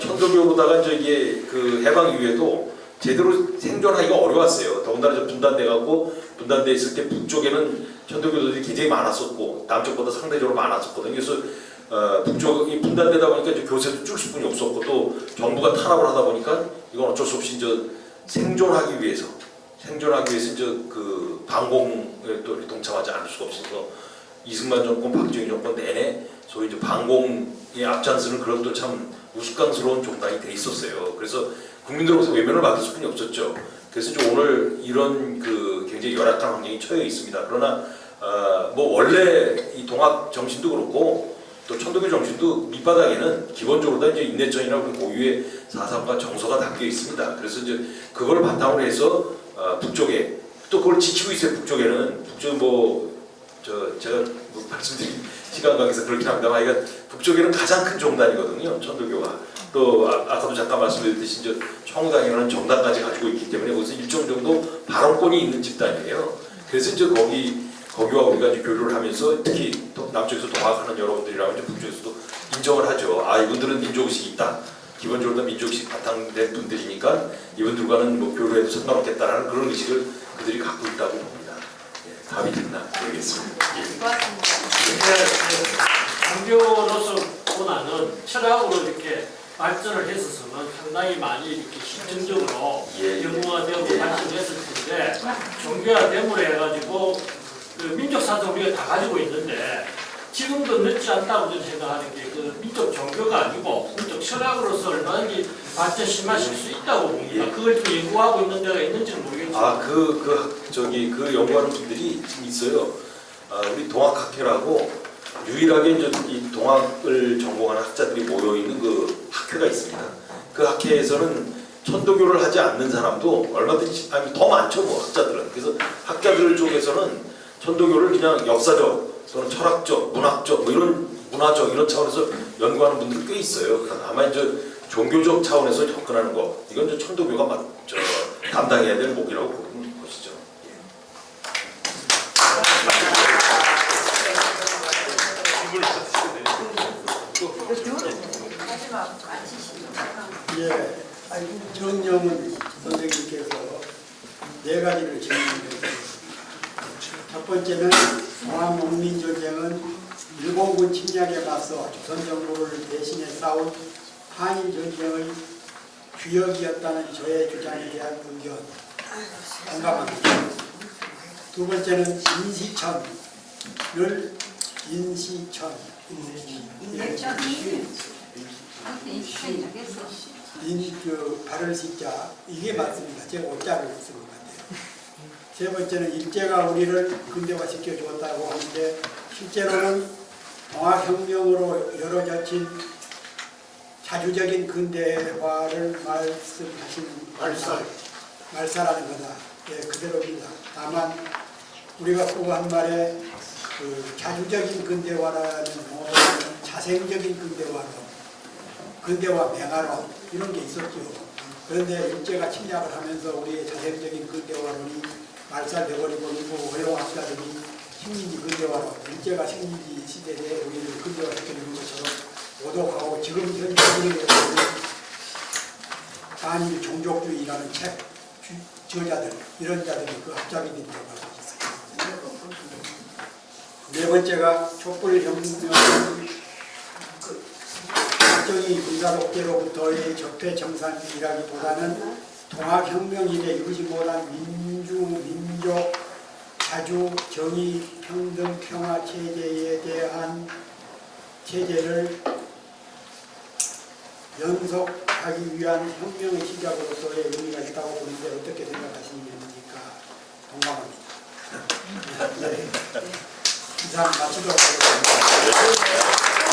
천도교로다가 이제 이게 그 해방 이후에도 제대로 생존하기가 어려웠어요. 더군다나 좀 분단돼 있을 때 북쪽에는 천도교도들이 굉장히 많았었고 남쪽보다 상대적으로 많았었거든요. 그래서 북쪽이 분단되다 보니까 이제 교세도 줄 수뿐이 없었고 또 정부가 탄압을 하다 보니까 이건 어쩔 수 없이 이제 생존하기 위해서 이제 그 반공에 또 동참하지 않을 수가 없어서 이승만 정권, 박정희 정권 내내 소위 이제 반공에 앞장서는 그런 또 참 우스꽝스러운 종단이 돼 있었어요. 그래서 국민들로부터 외면을 받을 수뿐이 없었죠. 그래서 이제 오늘 이런 그 굉장히 열악한 환경이 처해 있습니다. 그러나 뭐 원래 이 동학 정신도 그렇고 또 천도교 정신도 밑바닥에는 기본적으로 다 이제 인내천이나 고유의 사상과 정서가 담겨 있습니다. 그래서 이제 그걸 바탕으로 해서 북쪽에 또 그걸 지키고 있어요. 북쪽에는 제가 뭐 말씀드린 시간 관계에서 그렇긴 합니다만 그러니까 북쪽에는 가장 큰 종단이거든요. 천도교가 또 아까도 잠깐 말씀드렸듯이 이제 청우당이라는 정당까지 가지고 있기 때문에 거기서 일정 정도 발언권이 있는 집단이에요. 그래서 이제 거기와 우리가 이제 교류를 하면서 특히 남쪽에서 동학하는 여러분들이라면 이제 북쪽에서도 인정을 하죠. 이분들은 민족의식이 있다. 기본적으로 민족의식 바탕된 분들이니까 이분들과는 뭐 교류해도 상관없겠다라는 그런 의식을 그들이 갖고 있다고 봅니다. 답이 됐나 모르겠습니다. 종교로서 보다는 철학으로 이렇게 발전을 했었으면 상당히 많이 이렇게 실증적으로 영웅화되고 발전했을 텐데 종교화됨으로 해가지고 그 민족 사상 우리가 다 가지고 있는데 지금도 늦지 않다고 저는 생각하는 게 그 민족 종교가 아니고 민족 철학으로서 얼마든지 발전 심화실 수 있다고 봅니다. 그걸 좀 연구하고 있는 데가 있는지는 모르겠지만 그 연구하는 분들이 지금 있어요. 우리 동학학회라고 유일하게 이제 이 동학을 전공하는 학자들이 모여 있는 그 학회가 있습니다. 그 학회에서는 천도교를 하지 않는 사람도 얼마든지 아니 더 많죠 뭐 학자들은. 그래서 학자들 쪽에서는 천도교를 그냥 역사적 또는 철학적, 문학적 뭐 이런 문화적 이런 차원에서 연구하는 분들이 꽤 있어요. 아마 이제 종교적 차원에서 접근하는 거 이건 이제 천도교가 감당해야 될 목이라고 보는 것이죠. 마지막 앉으시죠. 예, 정영은 선생님께서 네 가지를 질문드렸습니다. 첫 번째는 동아농민전쟁은 일본군 침략에 맞서 조선 정부를 대신해 싸운 한일 전쟁의 주역이었다는 저의 주장에 대한 의견 공감합니다. 두 번째는 발을 시자 이게 맞습니다. 제가 오자를 쓴 것 같아요. 세 번째는 일제가 우리를 근대화시켜 주었다고 하는데 실제로는 동학혁명으로 이루어진 자주적인 근대화를 말씀하신 말살하는 거다. 예, 그대로입니다. 다만 우리가 꼭 한 말에 그 자주적인 근대화라는 용어는 자생적인 근대화로 근대화 맹화론 이런 게 있었죠. 그런데 일제가 침략을 하면서 우리의 자생적인 근대화론이 말살돼버리고 일부 허용학자들이 식민지 근대화론, 일제가 식민지 시대에 우리를 근대화시키는 것처럼 오독하고 지금 현재 우리의 한일 종족주의라는 책 저자들 이런 자들이 그 학자들이라고 할 수 있어요. 네 번째가 촛불혁명 박정희 군사독재로부터의 적폐청산이라기보다는 통합혁명 이래 이루지 못한 민족, 자주, 정의, 평등, 평화 체제에 대한 체제를 연속하기 위한 혁명의 시작으로서의 의미가 있다고 보는데 어떻게 생각하십니까? 동감합니다. 네. 이상 마치도록 하겠습니다.